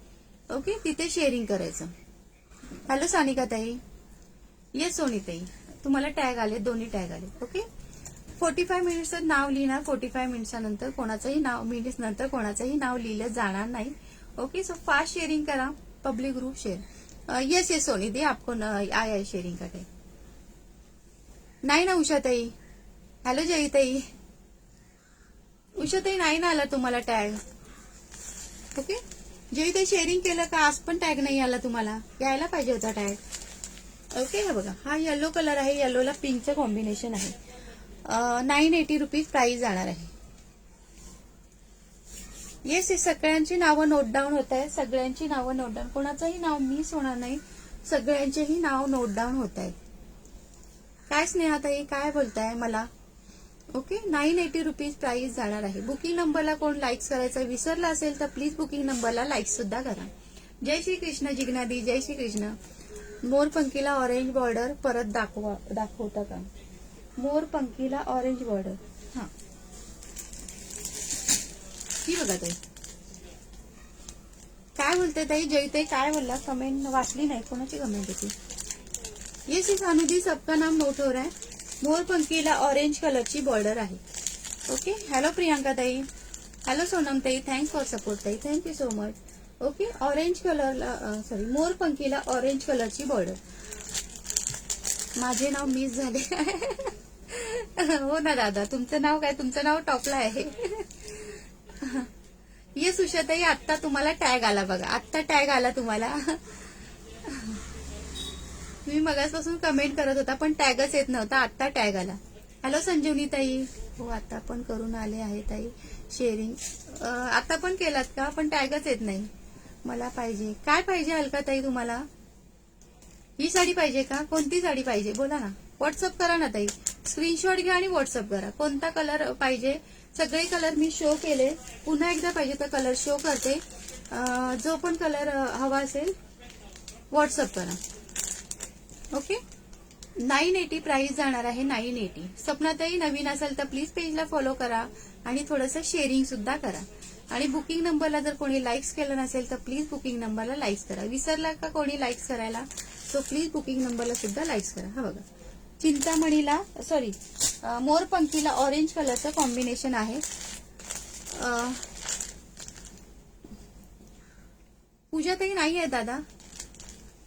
A: ओके, तिथे शेअरिंग करायचं. हॅलो सानिका ताई, येस सोनी ताई, तुम्हाला टॅग आले, दोन्ही टॅग आले. ओके, 45 मिनिट्सचं नाव लिहिणार. 45 मिनिट्सनंतर कोणाचंही नाव, मिनिट्स नंतर कोणाचंही नाव लिहिलं जाणार नाही. ओके, सो फास्ट शेअरिंग करा, public group share. Yes yes Soni दी, आपको आया शेअरिंग का टॅग. नाही ना उषाताई. हॅलो जयताई. उषाताई नाही ना आला तुम्हाला टॅग. ओके, जयताई शेअरिंग केलं का? आज पण टॅग नाही आला तुम्हाला, यायला पाहिजे होता टॅग. ओके, हा बघा, हा येलो कलर आहे, येलोला पिंकचं कॉम्बिनेशन आहे. 980 रुपीज प्राइस जाणार आहे. येस येस, सगळ्यांची नावं नोट डाऊन होत आहे, सगळ्यांची नावं नोट डाऊन, कोणाचंही नाव मिस होणार नाही, सगळ्यांचेही नाव नोट डाऊन होत आहे. काय स्नेहाताई, काय बोलताय मला? ओके, 980 रुपीज प्राइस जाणार आहे. बुकिंग नंबरला कोण लाईक्स करायचं विसरला असेल तर प्लीज बुकिंग नंबरला लाईक्स सुद्धा करा. जय श्री कृष्ण जिग्नादी, जय श्री कृष्ण. मोरपंखीला ऑरेंज बॉर्डर परत दाखवता का? मोरपंखीला ऑरेंज बॉर्डर, हा ही बघा ताई. काय बोलते ताई? जयताई काय बोलला? कमेंट वाचली नाही, कोणाची कमेंट होती? येस येस अनुदी, सबका नाम नोट हो रहा है. मोरपंखीला ऑरेंज कलरची बॉर्डर आहे. ओके, हॅलो प्रियांका ताई, हॅलो सोनम ताई, थँक्स फॉर सपोर्ट ताई, thank you so much. Okay, orange कलरला सॉरी, मोरपंखीला ऑरेंज कलरची बॉर्डर. माझे नाव मिस झाले. हो ना दादा, तुमचं नाव काय? तुमचं नाव टॉपला आहे. येस उषाताई, आत्ता तुम्हाला टॅग आला बघा, आत्ता टॅग आला तुम्हाला. मी मगासपासून कमेंट करत होता पण टॅगच येत नव्हता, आत्ता टॅग आला. हॅलो संजीवनी ताई, हो आता पण करून आले आहे ताई शेअरिंग. आता पण केलात का? पण टॅगच येत नाही. मला पाहिजे, काय पाहिजे अलका ताई तुम्हाला? ही साडी पाहिजे का? कोणती साडी पाहिजे बोला ना, व्हॉट्सअप करा ना ताई, स्क्रीनशॉट घ्या आणि व्हॉट्सअप करा. कोणता कलर पाहिजे? सगळे कलर मी शो केले, पुन्हा एकदा पाहिजे तर कलर शो करते. जो पण कलर हवा असेल व्हॉट्सअप करा. ओके, 980 प्राइस जाणार आहे, 980. सपनाताई नवीन असेल तर प्लीज पेजला फॉलो करा आणि थोडंसं शेअरिंग सुद्धा करा. आणि बुकिंग नंबरला जर कोणी लाईक्स केलं नसेल तर प्लीज बुकिंग नंबरला लाईक्स करा. विसरला का कोणी लाईक्स करायला? सो प्लीज बुकिंग नंबरला सुद्धा लाईक्स करा. हा बघा, चिंतामणीला सॉरी मोरपंखीला ऑरेंज कलरचं कॉम्बिनेशन आहे. पूजाताई नाही आहे दादा,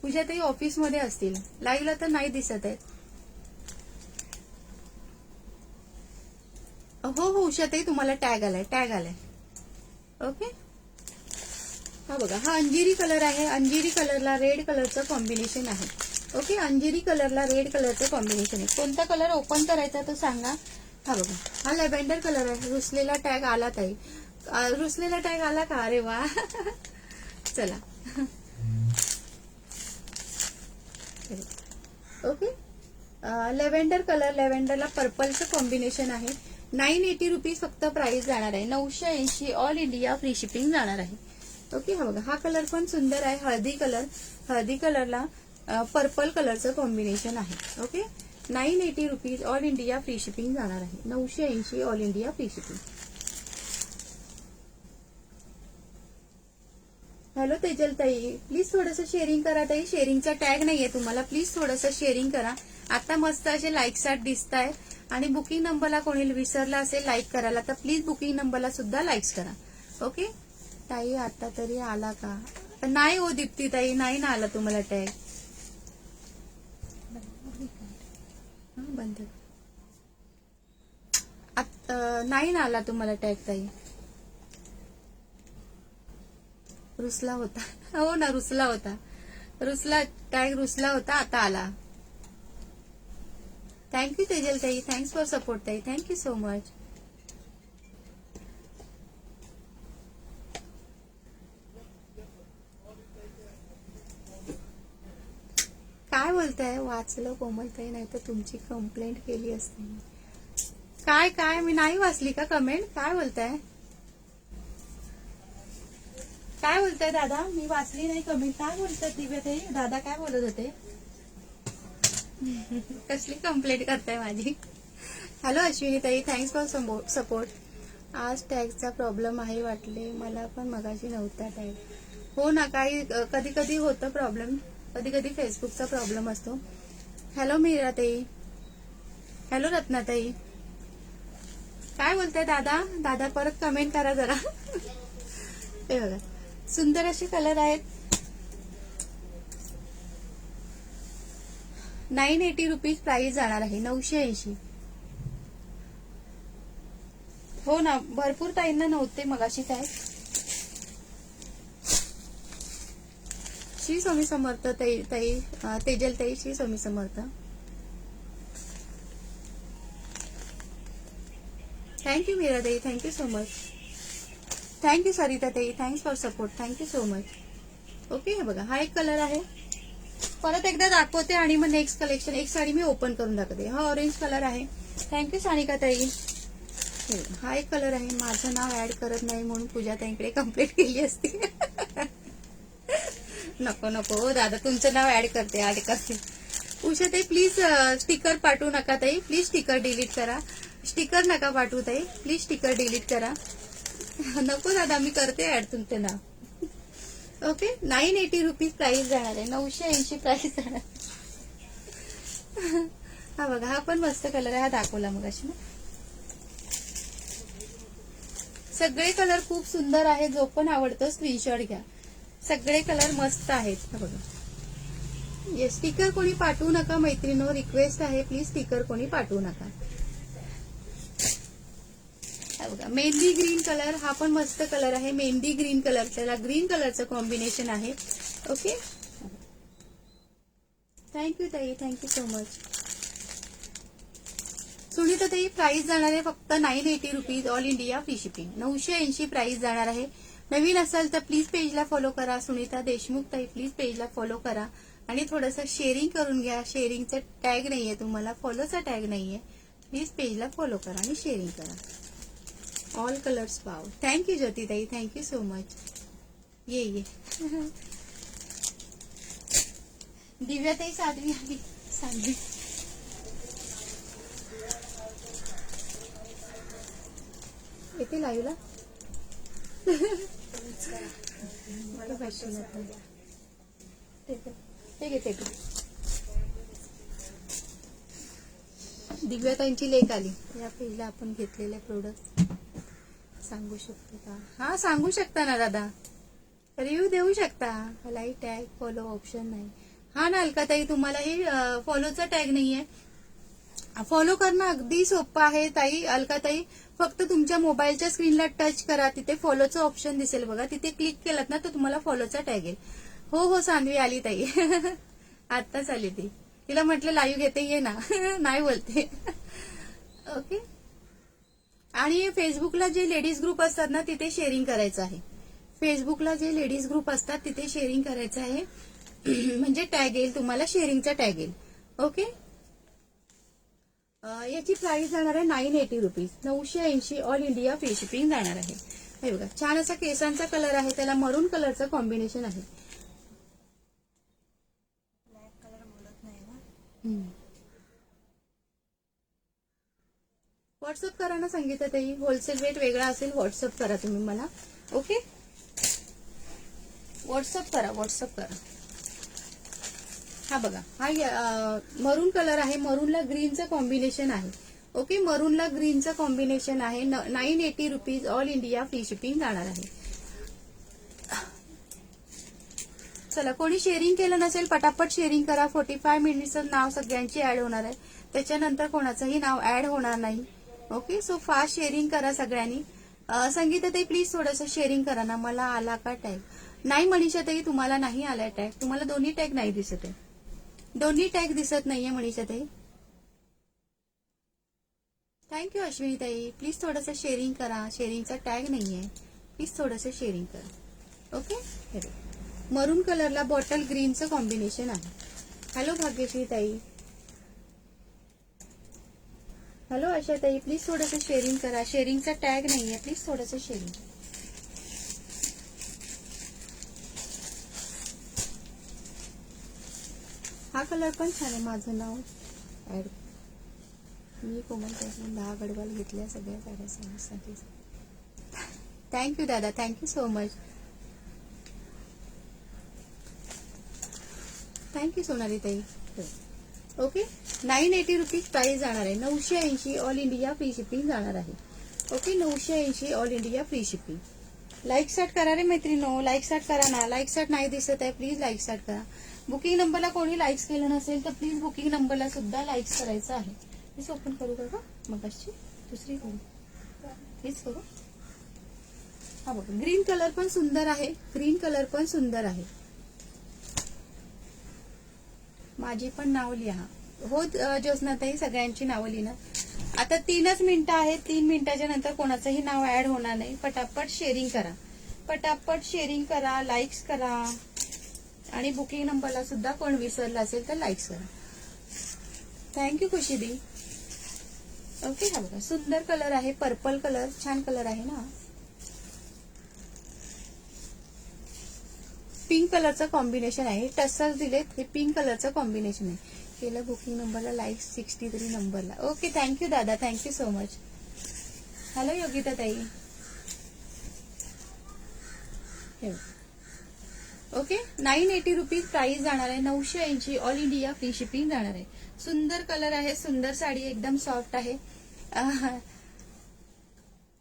A: पूजाताई ऑफिसमध्ये असतील, लाईव्हला तर नाही दिसत आहेत. हो हो उषाताई, तुम्हाला टॅग आलाय, टॅग आलाय. ओके, हा बघा, हा अंजिरी कलर आहे, अंजिरी कलरला रेड कलरचं कॉम्बिनेशन आहे. ओके, अंजिरी कलरला रेड कलरचं कॉम्बिनेशन आहे. कोणता कलर ओपन करायचा तो सांगा. हा बघा, हा लॅव्हेंडर कलर आहे. रुसलेला टॅग आला ताई, रुसलेला टॅग आला का? अरे वा. चला. ओके, लॅव्हेंडर कलर, लॅव्हेंडरला पर्पलचं कॉम्बिनेशन आहे. 980 रुपीज फक्त प्राइस जाणार आहे. 980 ऑल इंडिया फ्री शिपिंग जाणार आहे. ओके, हा बघा, हा कलर पण सुंदर आहे, हळदी कलर. हळदी कलरला पर्पल कलरचं कॉम्बिनेशन आहे. Okay, 980 rupees all India free shipping जाणार आहे. 980 all India free shipping. Hello Tejal ताई, प्लीज थोडंसं शेअरिंग करा ताई. शेअरिंगचा टॅग नाहीये तुम्हाला, प्लीज थोडंसं शेअरिंग करा. आता मस्त असे लाईक्स दिसत आहेत. आणि बुकिंग नंबरला कोणी विसरला असेल लाईक करायला तर प्लीज बुकिंग नंबरला सुद्धा लाईक्स करा. ओके ताई, आता तरी आला का? नाही हो दीप्ती ताई, नाही ना आला तुम्हाला टॅग. बंद, नाही ना आला तुम्हाला टॅग ताई. रुसला होता. हो ना, रुसला होता, रुसला टॅग, रुसला होता, आता आला. थँक्यू तेजल ताई, थँक्स फॉर सपोर्ट ताई, थँक्यू सो मच. काय बोलताय? वाचलं कोमलताई, नाही तर तुमची कंप्लेंट केली असते. काय काय मी नाही वाचली का कमेंट? काय बोलताय? काय बोलताय दादा? मी वाचली नाही कमेंट. काय बोलतात दिव्याताई? दादा काय बोलत होते? कसली कंप्लेंट करताय माझी? हॅलो अश्विनी ताई, थँक्स फॉर सपोर्ट. आज टॅगचा प्रॉब्लेम आहे वाटले मला, पण मगाशी नव्हता टॅग. हो ना, काही कधी कधी होतं प्रॉब्लेम, कधी कधी फेसबुकचा प्रॉब्लेम असतो. हॅलो मीरा ताई, हॅलो रत्नाताई, काय बोलताय दादा? दादा परत कमेंट करा जरा. हे बघा, सुंदर असे कलर आहेत. 980 रुपीज प्राइस जाणार आहे, 980. हो ना, भरपूर ताईंना नव्हते मगाशी काय. श्री स्वामी समर्थ ताई, तेजल ताई, श्री स्वामी समर्थ. थँक्यू मीरा ताई, thank you so much. Thank you Sarita ताई, thanks for support, thank you so much. Okay, हे बघा, हा एक कलर आहे. परत एकदा दाखवते आणि मग नेक्स्ट कलेक्शन एक साडी मी ओपन करून दाखवते. हा ऑरेंज कलर आहे. थँक्यू सानिका ताई. हा एक कलर आहे. माझं नाव ऍड करत नाही म्हणून पूजा ताईंकडे कंप्लेंट केली असती. नको नको दादा, तुमचं नाव ऍड करते. उषा ताई प्लीज स्टिकर पाठवू नका ताई, प्लीज स्टिकर डिलीट करा. स्टिकर नका पाठवू ताई, प्लीज स्टिकर डिलीट करा. नको दादा, मी करते ऍड तुमचं नाव. ओके, 980 रुपीज प्राइस जाणार आहे, 980 प्राइस जाणार. हा बघा, हा पण मस्त कलर आहे. हा दाखवला मग अशी. सगळे कलर खूप सुंदर आहे. जो पण आवडतो स्क्रीनशॉट घ्या. सगळे कलर मस्त आहेत. हा बघा, ये स्टिकर कोणी पाठवू नका मैत्रिणींनो, रिक्वेस्ट आहे, प्लीज स्टिकर कोणी पाठवू नका. बघा, मेहंदी ग्रीन कलर, हा पण मस्त कलर आहे. मेहंदी ग्रीन कलर, त्याला ग्रीन कलरचं कॉम्बिनेशन आहे. ओके, थँक्यू ताई, थँक्यू सो मच. सुनीता ताई, प्राइस जाणार आहे फक्त 980 rupees, all India free shipping. 980 price जाणार आहे. नवीन असाल तर प्लीज पेजला फॉलो करा. सुनीता देशमुख ताई, प्लीज पेजला फॉलो करा आणि थोडंसं शेअरिंग करून घ्या. शेअरिंगचा टॅग नाहीये तुम्हाला, फॉलोचा टॅग नाहीये. प्लीज पेजला फॉलो करा आणि शेअरिंग करा. ऑल कलर्स पाव. थँक्यू ज्योतिताई, थँक्यू सो मच. ये दिव्याताई साध्वी आली. साध्वी येते लाईव्हला. ते घेते. दिव्याताईंची लेक आली. या पेजला आपण घेतलेले प्रोडक्ट सांगू शकतो का? हा, सांगू शकता ना दादा, रिव्ह्यू देऊ शकता. लाईक टॅग फॉलो ऑप्शन नाही. हा ना अलकाताई, तुम्हाला हे फॉलोचा टॅग नाहीये. फॉलो करणं अगदी सोपं आहे ताई. अलकाताई, फक्त तुमच्या मोबाईलच्या स्क्रीनला टच करा, तिथे फॉलोचं ऑप्शन दिसेल बघा, तिथे क्लिक केलात ना तर तुम्हाला फॉलोचा टॅग येईल. हो हो, सान्वी आली ताई. आत्ताच आली ती. तिला म्हटलं लाईव्ह घेते, ये ना. नाही बोलते. ओके, आणि फेसबुकला जे लेडीज ग्रुप असतात ना तिथे शेअरिंग करायचं आहे. फेसबुकला जे लेडीज ग्रुप असतात तिथे शेअरिंग करायचं आहे. म्हणजे टॅग येईल तुम्हाला, शेअरिंगचा टॅग येईल. ओके, याची प्राइस जाणार आहे 980 rupees, 980 all India free shipping जाणार आहे. हे बघा, छान असा केसांचा कलर आहे, त्याला मरून कलरचं कॉम्बिनेशन आहे. ब्लॅक कलर बोलत नाही ना. व्हॉट्सअप करा ना संगीता ताई, होलसेल रेट वेगळा असेल, व्हॉट्सअप करा तुम्ही मला. ओके, व्हॉट्सअप करा. हा बघा, हा मरून कलर आहे. मरूनला ग्रीनचं कॉम्बिनेशन आहे. ओके, मरूनला ग्रीनचं कॉम्बिनेशन आहे. 980 rupees all India free shipping जाणार आहे. चला, कोणी शेअरिंग केलं नसेल पटापट शेअरिंग करा. 45 मिनिट्सचं नाव सगळ्यांची ऍड होणार आहे, त्याच्यानंतर कोणाचंही नाव ऍड होणार नाही. ओके, सो फास्ट शेअरिंग करा सगळ्यांनी. संगीता ताई प्लीज थोडंसं शेअरिंग करा ना. मला आला का टॅग? नाही मनीषा ताई, तुम्हाला नाही आलाय टॅग. तुम्हाला दोन्ही टॅग नाही दिसत आहे. दोन्ही टॅग दिसत नाहीये मनीषा ताई. थँक्यू अश्विनी ताई, प्लीज थोडंसं शेअरिंग करा. शेअरिंगचा टॅग नाहीये, प्लीज थोडंसं शेअरिंग करा. ओके, मरून कलरला बॉटल ग्रीनचं कॉम्बिनेशन आहे. हॅलो भाग्यश्री ताई, हॅलो आशाताई, प्लीज थोडंसं शेअरिंग करा. शेअरिंगचा टॅग नाहीये, प्लीज थोडंसं शेअरिंग. हा कलर पण छान आहे. माझं नाव ऍड. मी कोमल त्यातून 10 गडवाल घेतल्या सगळ्या साड्या समजसाठी. थँक्यू दादा, thank you so much. Thank you Sonali ताई. ओके, 980 रुपीज प्राइस जाणार आहे. 980 ऑल इंडिया फ्री शिपिंग जाणार आहे. Okay, 980 all India free shipping. Like start करा रे मैत्रिणो, लाईक स्टार्ट करा ना. लाईक स्टार्ट नाही दिसत आहे, प्लीज लाईक स्टार्ट करा. बुकिंग नंबरला कोणी लाईक्स केलं नसेल तर प्लीज बुकिंग नंबरला सुद्धा लाईक्स करायचं आहे. प्लीज ओपन करू का मग अशी दुसरी करू, प्लीज करू. हा बघा, ग्रीन कलर पण सुंदर आहे. ग्रीन कलर पण सुंदर आहे. माझी पण नाव लिहा. हो ज्योत्स्नाताई, सगळ्यांची नावं लिहिणार. आता 3च मिनिटं आहेत. 3 मिनिटाच्या नंतर कोणाचंही नाव ऍड होणार नाही. पटापट शेअरिंग करा, पटापट शेअरिंग करा, लाईक्स करा. आणि बुकिंग नंबरला सुद्धा कोण विसरला असेल तर लाईक्स करा. थँक्यू खुशीदी. ओके, हा बघा सुंदर कलर आहे. पर्पल कलर छान कलर आहे ना. पिंक कलरचं कॉम्बिनेशन आहे. टसल्स दिलेत, हे पिंक कलरचं कॉम्बिनेशन आहे. केलं बुकिंग नंबरला लाईक 63 नंबरला. ओके, थँक्यू दादा, thank you so much. Hello Yogita ताई. ओके, 980 रुपीज प्राइस जाणार आहे. 980 ऑल इंडिया फ्री शिपिंग जाणार आहे. सुंदर कलर आहे, सुंदर साडी, एकदम सॉफ्ट आहे.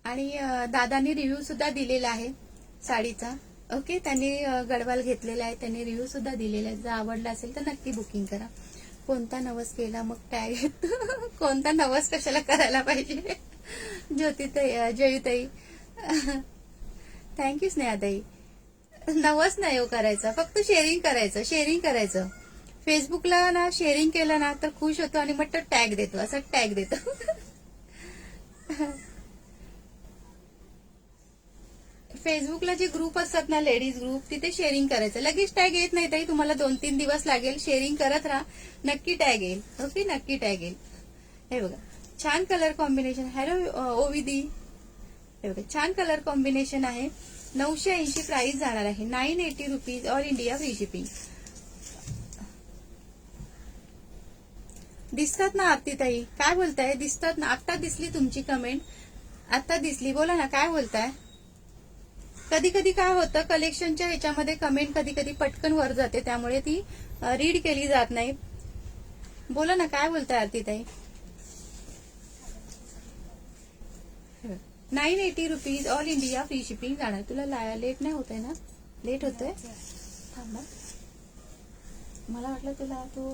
A: आणि दादांनी रिव्ह्यू सुद्धा दिलेला आहे साडीचा. ओके, त्यांनी गडवाल घेतलेला आहे, त्यांनी रिव्ह्यू सुद्धा दिलेला आहे. जर आवडला असेल तर नक्की बुकिंग करा. कोणता नवस केला मग टॅग येतो. कोणता नवस कशाला करायला पाहिजे. ज्योतिताई, जयुताई, थँक्यू स्नेहाताई. नवस नाही हो करायचा, फक्त शेअरिंग करायचं. शेअरिंग करायचं फेसबुकला ना. शेअरिंग केलं ना तर खुश होतो आणि मग तो टॅग देतो, असं टॅग देतो. फेसबुकला जे ग्रुप असतात ना, लेडीज ग्रुप, तिथे शेअरिंग करायचं. लगेच टॅग येत नाही ताई, तुम्हाला 2-3 दिवस लागेल. शेअरिंग करत राहा, नक्की टॅग येईल. ओके, नक्की टॅग येईल. हे बघा छान कलर कॉम्बिनेशन. हॅलो ओविदी. हे बघा छान कलर कॉम्बिनेशन आहे. 980 प्राइस जाणार आहे. 980 rupees all India free shipping. दिसतात ना आरती ताई, काय बोलताय? दिसतात ना. आत्ता दिसली तुमची कमेंट, आत्ता दिसली. बोला ना, काय बोलताय? कधी कधी काय होतं, कलेक्शनच्या ह्याच्यामध्ये कमेंट कधी कधी पटकन वर जाते, त्यामुळे ती रीड केली जात नाही. बोला ना, काय बोलताय आरती ताई? 980 rupees all India free shipping जाणार. तुला लेट नाही होत आहे ना? लेट होतंय, थांबा. मला वाटलं तुला तो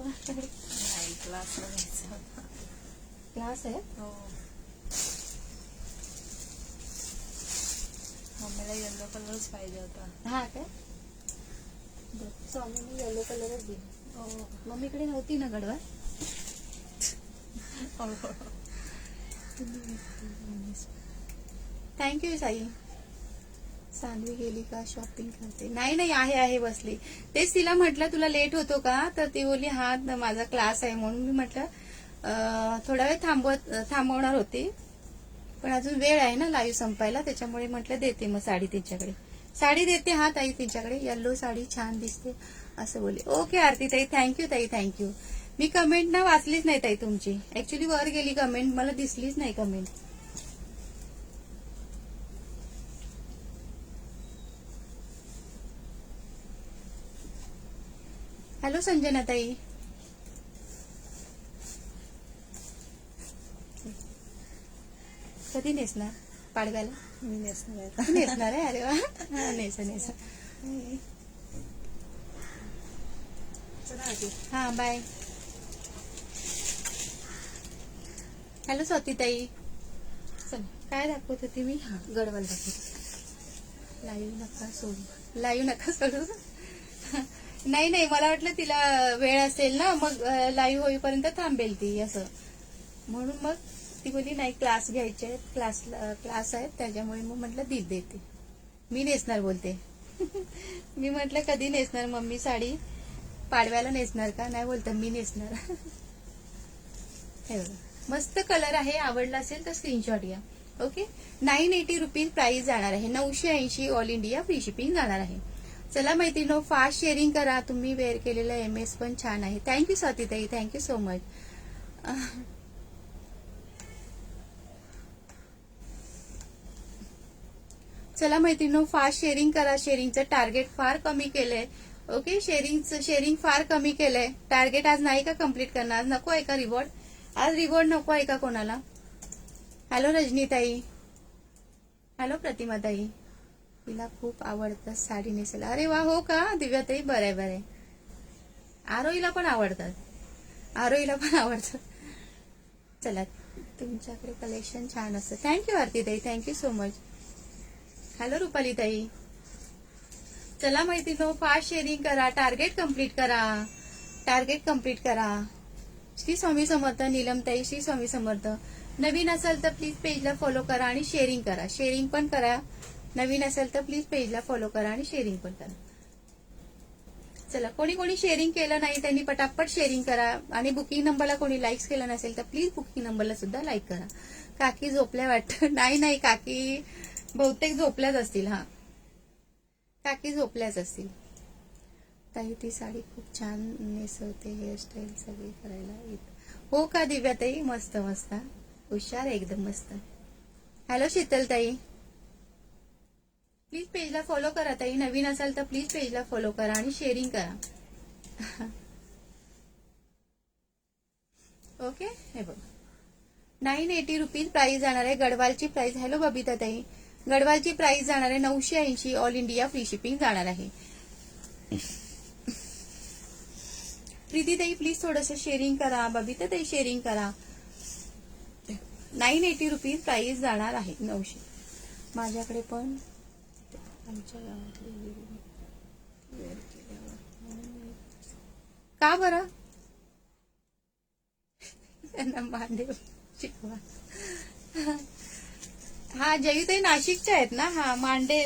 A: क्लास आहे.
B: मम्मीला येलो कलरच पाहिजे होता.
A: हा काय, स्वामीने येलो कलरच दिला. मम्मीकडे नव्हती ना गडवा. थँक्यू साई. सानवी गेली का? शॉपिंग करते. नाही आहे बसली. तेच तिला म्हटलं तुला लेट होतो का, तर ती बोलली हा माझा क्लास आहे. म्हणून मी म्हटलं थोडा वेळ थांबवणार होते, पण अजून वेळ आहे ना लाईव्ह संपायला, त्याच्यामुळे म्हटलं देते मग साडी तिच्याकडे. साडी देते हा ताई तिच्याकडे. येल्लो साडी छान दिसते असं बोलले. ओके आरती ताई, थँक्यू ताई, थँक्यू. मी कमेंट ना वाचलीच नाही ताई तुमची. ऍक्च्युली वर गेली कमेंट, मला दिसलीच नाही कमेंट. हॅलो संजना ताई. कधी नेसणार पाडव्याला?
B: मी नेसणार
A: नेसणार आहे. अरे वा, नेसा. हा बाय. हॅलो स्वातीताई. चल, काय दाखवत होती मी? गडवाल दाखवत. लाईव्ह नका सोडू. नाही मला वाटलं तिला वेळ असेल ना, मग लाईव्ह होईपर्यंत थांबेल ती असं. म्हणून मग ती बोलली नाही क्लास घ्यायचे आहेत, क्लास आहेत, त्याच्यामुळे मग म्हटलं देते. मी नेसणार बोलते. मी म्हटलं कधी नेसणार मम्मी साडी? पाडव्याला नेसणार का? नाही बोलत मी नेसणार. हे बघा मस्त कलर आहे, आवडला असेल तर स्क्रीनशॉट घ्या. ओके. 980 रुपीज प्राइस जाणार आहे. 980 ऑल इंडिया फ्री शिपिंग जाणार आहे. चला मैत्रिणींनो, फास्ट शेअरिंग करा. तुम्ही वेअर केलेलं MS पण छान आहे. थँक्यू स्वातीताई, थँक्यू सो मच. चला मैत्रिणींनो, फास्ट शेअरिंग करा. शेअरिंगचं टार्गेट फार कमी केलंय. ओके, शेअरिंग फार कमी केलंय. टार्गेट आज नाही का कम्प्लीट करणार? नको आहे का रिवॉर्ड? आज रिवॉर्ड नको आहे का कोणाला? हॅलो रजनीताई, हॅलो प्रतिमाताई. तिला खूप आवडतं साडी नेसेल. अरे वा, हो का दिव्याताई? बरं आहे, बरं आहे. आरोहीला पण आवडतात, आरोहीला पण आवडतं. चला, तुमच्याकडे कलेक्शन छान असतं. थँक्यू आरतीताई, थँक्यू सो मच. हॅलो रुपालीताई. चला मैत्रिणींनो, फास्ट शेअरिंग करा. टार्गेट कम्प्लीट करा, टार्गेट कम्प्लीट करा. श्री स्वामी समर्थ. नीलमताई, श्री स्वामी समर्थ. नवीन असेल तर प्लीज पेजला फॉलो करा आणि शेअरिंग करा. शेअरिंग पण करा. नवीन असेल तर प्लीज पेजला फॉलो करा आणि शेअरिंग पण करा. चला, कोणी कोणी शेअरिंग केलं नाही त्यांनी पटापट शेअरिंग करा. आणि बुकिंग नंबरला कोणी लाईक्स केलं नसेल तर प्लीज बुकिंग नंबरला सुद्धा लाईक करा. काकी झोपल्या वाटतं? नाही, काकी बहुतेक झोपल्याच असतील. हा, काकी झोपल्याच असतील. ताई, ती साडी खूप छान नेसवते. हेअरस्टाईल सगळी करायला येते. हो का दिव्याताई? मस्त मस्त, हुशार एकदम मस्त. हॅलो शीतलताई. प्लीज पेजला फॉलो करा ताई. नवीन असाल तर प्लीज पेजला फॉलो करा आणि शेअरिंग करा. ओके. हे बघ, 980 रुपीज प्राइस जाणार आहे. गडवालची प्राइस. हॅलो बबिता ताई. गडवालची प्राइस जाणार आहे 980. ऑल इंडिया फ्री शिपिंग जाणार आहे. प्रीतीताई प्लीज थोडंसं शेअरिंग करा. बबिता ताई शेअरिंग करा. 980 रुपीज प्राइस जाणार आहे. 900. माझ्याकडे पण आमच्या का बरं? त्यांना मांडे शिकवा. हा, जयुताई नाशिकच्या आहेत ना? हा, मांडे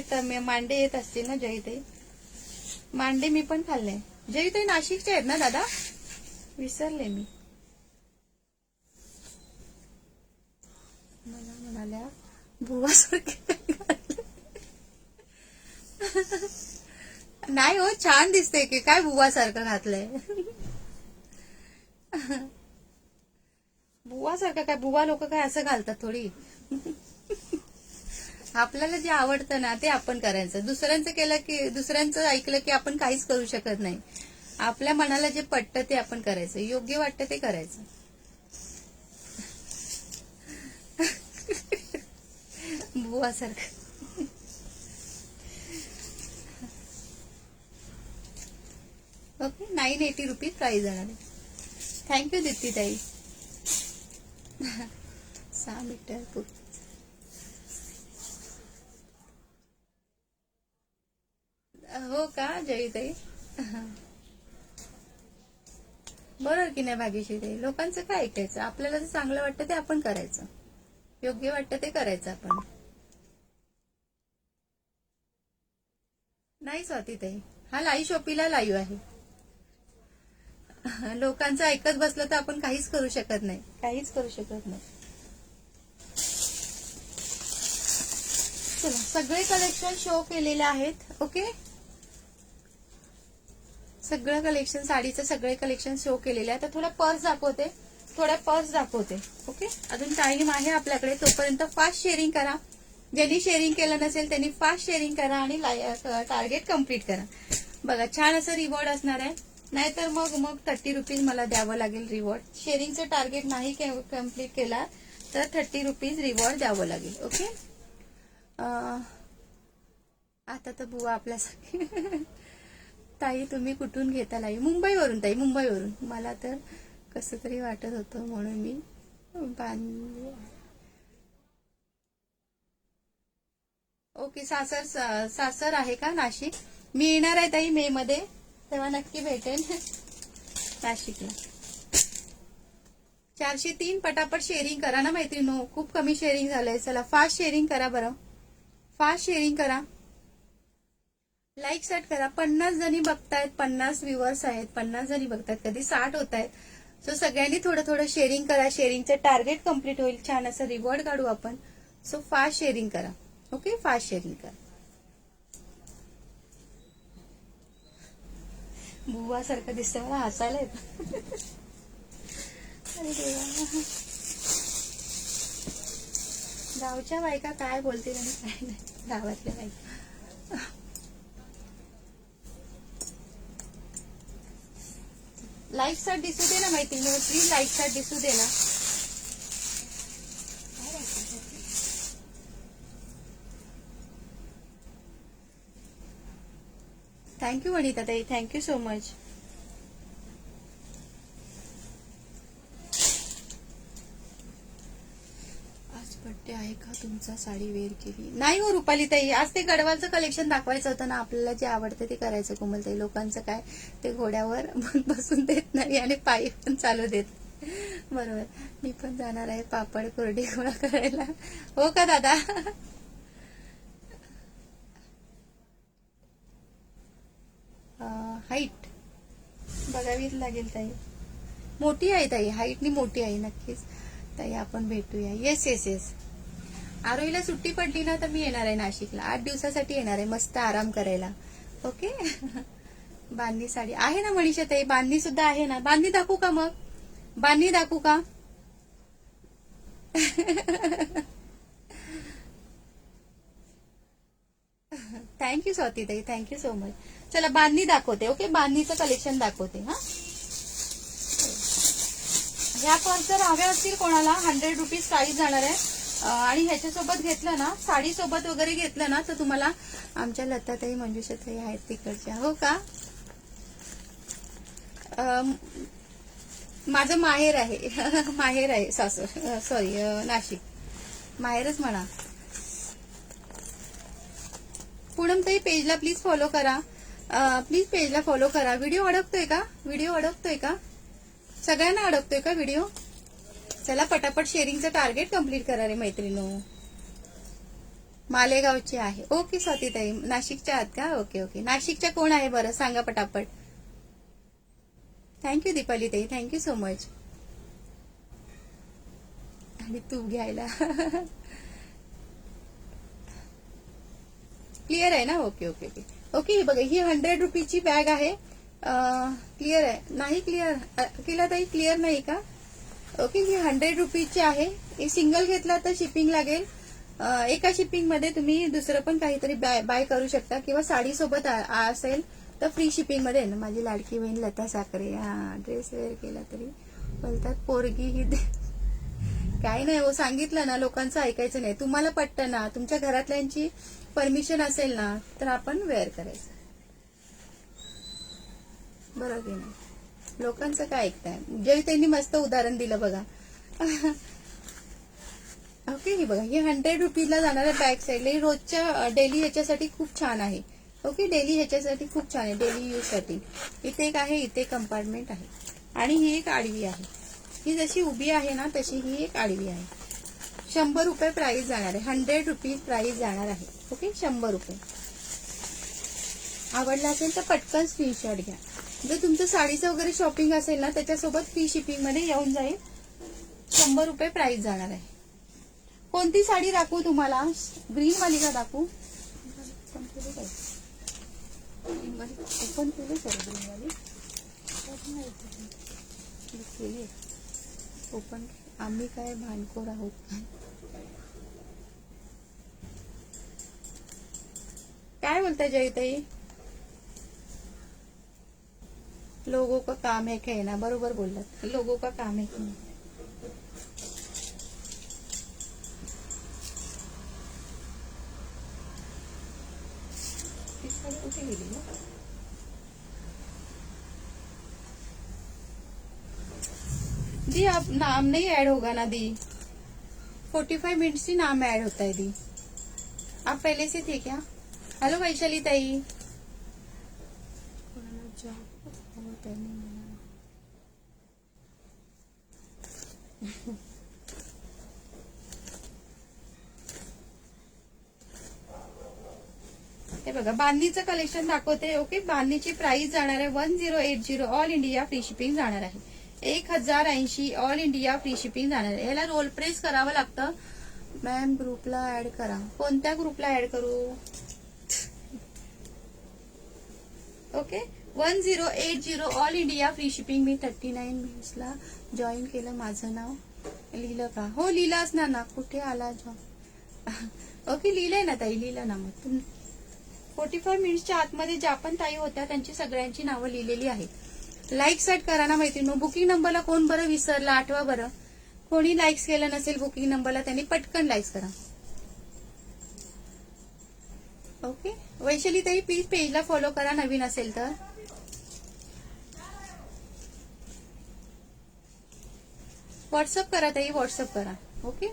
A: येत असतील ना जयुताई? मांडे मी पण खाल्ले. जयुताई नाशिकच्या आहेत ना दादा? विसरले मी. मला म्हणाल्या बुवासारखे. नाही हो, छान दिसते की काय बुवासारखं घातलंय. बुवासारखं काय? बुवा लोक काय असं घालतात थोडी. आपल्याला जे आवडतं ना ते आपण करायचं. दुसऱ्यांचं केलं की, दुसऱ्यांचं ऐकलं की आपण काहीच करू शकत नाही. आपल्या मनाला जे पटतं ते आपण करायचं. योग्य वाटतं ते करायचं. बुवासारखं. ओके. 980 रुपीज प्राइस जाणार आहे. थँक्यू दीप्तीताई. 6 मीटर कुर्ती. हो का जयताई? बरोबर की नाही भाग्यश्री? लोकांचं काय ऐकायचं? आपल्याला जे चांगलं वाटतं ते आपण करायचं. योग्य वाटतं ते करायचं आपण. नाही स्वातीताई, हा लाईव्ह शॉपिंगला लाईव्ह आहे. लोकांचं ऐकत बसलं तर आपण काहीच करू शकत नाही. काहीच करू शकत नाही. चला, सगळे कलेक्शन शो केलेले आहेत. ओके, सगळं कलेक्शन, साडीचं सगळे कलेक्शन शो केलेले आहे. तर थोडा पर्स दाखवते, ओके. अजून टाइम आहे आपल्याकडे. तोपर्यंत फास्ट शेअरिंग करा. ज्यांनी शेअरिंग केलं नसेल त्यांनी फास्ट शेअरिंग करा आणि टार्गेट कम्प्लीट करा. बघा, छान असं रिवॉर्ड असणार आहे. नाहीतर मग 30 रुपीज मला द्यावं लागेल रिवॉर्ड. शेअरिंगचं टार्गेट नाही कम्प्लीट केला तर 30 रुपीज रिवॉर्ड द्यावं लागेल. ओके. आता तर बुवा आपल्यासाठी. ताई तुम्ही कुठून घेता लाईव्ह? मुंबईवरून ताई, मुंबईवरून. मला तर कसं तरी वाटत होतं म्हणून मी ओके. सासर आहे का नाशिक? मी येणार आहे ताई मे मध्ये, तेव्हा नक्की भेटेन नाशिकला. 403 पटापट शेअरिंग करा ना मैत्रिणींनो. खूप कमी शेअरिंग झालंय. चला, फास्ट शेअरिंग करा बरं. फास्ट शेअरिंग करा. लाईक सेट करा. 50 जणी बघतायत, 50 व्ह्युअर्स आहेत. 50 जणी बघतायत. कधी 60 होत आहेत. सो सगळ्यांनी थोडं थोडं शेअरिंग करा. शेअरिंगचं टार्गेट कम्प्लीट होईल. छान असं रिवॉर्ड काढू आपण. सो फास्ट शेअरिंग करा. ओके, फास्ट शेअरिंग करा. बुवा सारखं दिसतं मला, हसायला येतं. अरे देवा. गावच्या बायका काय बोलतील आणि काय नाही, गावातल्या बायका. लाईक साठी दिसू दे ना मैत्रिणी, प्लीज लाईक साठी दिसू दे ना. थँक्यू वनिता ताई, थँक्यू सो मच. आज बर्थडे आहे का तुमचा? साडी वेअर केली नाही हो रुपाली ताई. आज ते गडवालचं कलेक्शन दाखवायचं होतं ना. आपल्याला जे आवडतं ते करायचं कोमल ताई. लोकांचं काय, ते घोड्यावर बसून देत नाही आणि पायी पण चालू देत. बरोबर. मी पण जाणार आहे पापड कोरडी गोळा करायला. हो का दादा? हाईट बघावीच लागेल ताई. मोठी आहे ताई, हाईटनी मोठी आहे नक्कीच ताई. आपण भेटूया. Yes yes yes. आरोहीला सुट्टी पडली ना तर मी येणार आहे नाशिकला. 8 दिवसासाठी येणार आहे, मस्त आराम करायला. ओके. बांधणी साडी आहे ना मनीषा ताई? बांधणी सुद्धा आहे ना. बांधणी दाखवू का मग? बांधणी दाखवू का? थँक्यू स्वाती ताई, थँक्यू सो मच. चला बांधणी दाखवते. ओके, बांधणीचं कलेक्शन दाखवते. हा, ह्या पर्स जर हव्या असतील कोणाला 100 रुपीज प्राइस जाणार आहे. आणि ह्याच्यासोबत घेतलं ना, साडी सोबत वगैरे घेतलं ना, तर तुम्हाला आमच्या लताताई मंजुषाताई आहेत तिकडच्या. हो का? माझं माहेर आहे. माहेर आहे सासर, सॉरी नाशिक. माहेरच म्हणा. पूनमताई पेजला प्लीज फॉलो करा. प्लीज पेजला फॉलो करा. व्हिडिओ अडकतोय का? व्हिडिओ अडकतोय का? सगळ्यांना अडकतोय का व्हिडिओ? चला पटापट शेअरिंगचं टार्गेट कम्प्लीट करा रे मैत्रिणो. मालेगावची आहे. ओके स्वातीताई, नाशिकच्या आहात का? Okay okay. नाशिकच्या कोण आहे बरं सांगा पटापट. थँक्यू दीपाली ताई, थँक्यू सो मच. आणि तूप घ्यायला क्लिअर आहे ना? Okay okay okay okay. ही बघा, ही 100 रुपीची बॅग आहे. क्लिअर आहे? नाही क्लिअर केला ताई, क्लिअर नाही का? ओके, ही 100 रुपीची आहे. हे सिंगल घेतला तर शिपिंग लागेल. एका शिपिंग मध्ये तुम्ही दुसरं पण काहीतरी बाय करू शकता, किंवा साडी सोबत असेल तर फ्री शिपिंग मध्ये. ना माझी लाडकी बहीण लता साखरे. हा, ड्रेस वेअर केला तरी बोलतात पोरगी ही. काय नाही हो, सांगितलं ना, लोकांचं ऐकायचं नाही. तुम्हाला पटतं ना, तुमच्या घरातल्यांची परमिशन असेल ना, तर आपण वेअर करायचं. बरोबर की नाही? लोकांचं काय ऐकताय? जे त्यांनी मस्त उदाहरण दिलं बघा. ओके, ही बघा, ही 100 रुपीजला जाणाऱ्या बॅक साईडला रोजच्या डेली ह्याच्यासाठी खूप छान आहे. ओके, डेली ह्याच्यासाठी खूप छान आहे, डेली यूज साठी. इथे एक आहे, इथे कंपार्टमेंट आहे, आणि ही एक आडवी आहे. ही जशी उभी आहे ना तशी ही एक आडवी आहे. 100 रुपये प्राइस जाणार आहे. 100 रुपीज प्राइस जाणार आहे. ओके, 100 रुपये. आवडला असेल तर पटकन स्क्रीनशॉट घ्या. जर तुमचं साडीचं वगैरे शॉपिंग असेल ना, त्याच्यासोबत फ्री शिपिंग मध्ये येऊन जाईल. 100 रुपये प्राइस जाणार आहे. कोणती साडी दाखवू तुम्हाला? ग्रीन वाली का दाखवू? ओपन केली सर ग्रीन वाली. ओपन. आम्ही काय भानकोर आहोत? काय बोलताय जयताई? लोगों का काम है कहना. बरोबर बोललात, लोगों का काम है कहना. कुठे गेली ना? दी आप नाम नहीं ऐड होगा ना दी. 45 मिनट्स ही नाम ऐड होता है दी. आप पहले से थे क्या? हेलो वैशाली ताई. हे बघा, बांधणीचं कलेक्शन दाखवते. ओके, बांधणीची प्राइस जाणार आहे 1080. ऑल इंडिया फ्री शिपिंग जाणार आहे. 1080 ऑल इंडिया फ्री शिपिंग जाणार आहे. ह्याला रोल प्रेस करावं लागतं. मॅम ग्रुपला ऍड करा. कोणत्या ग्रुपला ऍड करू? Okay 1080 all India free shipping. मी 39 मिनिट्सला जॉईन केलं. माझं नाव लिहिलं का? हो लिहिलं असणार ना. कुठे आला जॉब? ओके लिहिलंय ना ताई, लिहिलं ना. मग 45 मिनिट्सच्या आतमध्ये ज्या पण ताई होत्या त्यांची सगळ्यांची नावं लिहिलेली आहेत. लाईक सेट करा ना मैत्रिणी. बुकिंग नंबरला कोण बरं विसरला? आठवा बरं. कोणी लाईक्स केलं नसेल बुकिंग नंबरला त्यांनी पटकन लाईक्स करा. ओके वैशाली ताई प्लीज पेजला फॉलो करा नवीन असेल तर. व्हॉट्सअप करा ताई, व्हॉट्सअप करा. ओके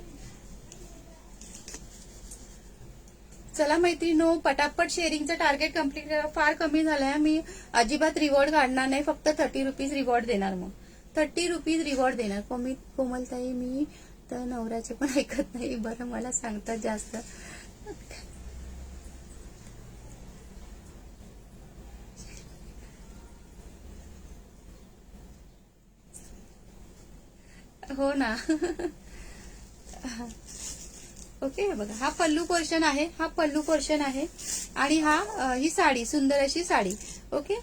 A: चला मैत्रिणींनो, पटापट शेअरिंगचं टार्गेट कम्प्लीट करा. फार कमी झालंय. मी अजिबात रिवॉर्ड काढणार नाही. फक्त 30 रुपीज रिवॉर्ड देणार. मग 30 रुपीज रिवॉर्ड देणार. कोमलताई मी तर नवऱ्याचे पण ऐकत नाही. बरं मला सांगतात जास्त. हो ना. ओके हे बघा, हा पल्लू पोर्शन आहे. हा पल्लू पोर्शन आहे आणि ही साडी, सुंदर अशी साडी. ओके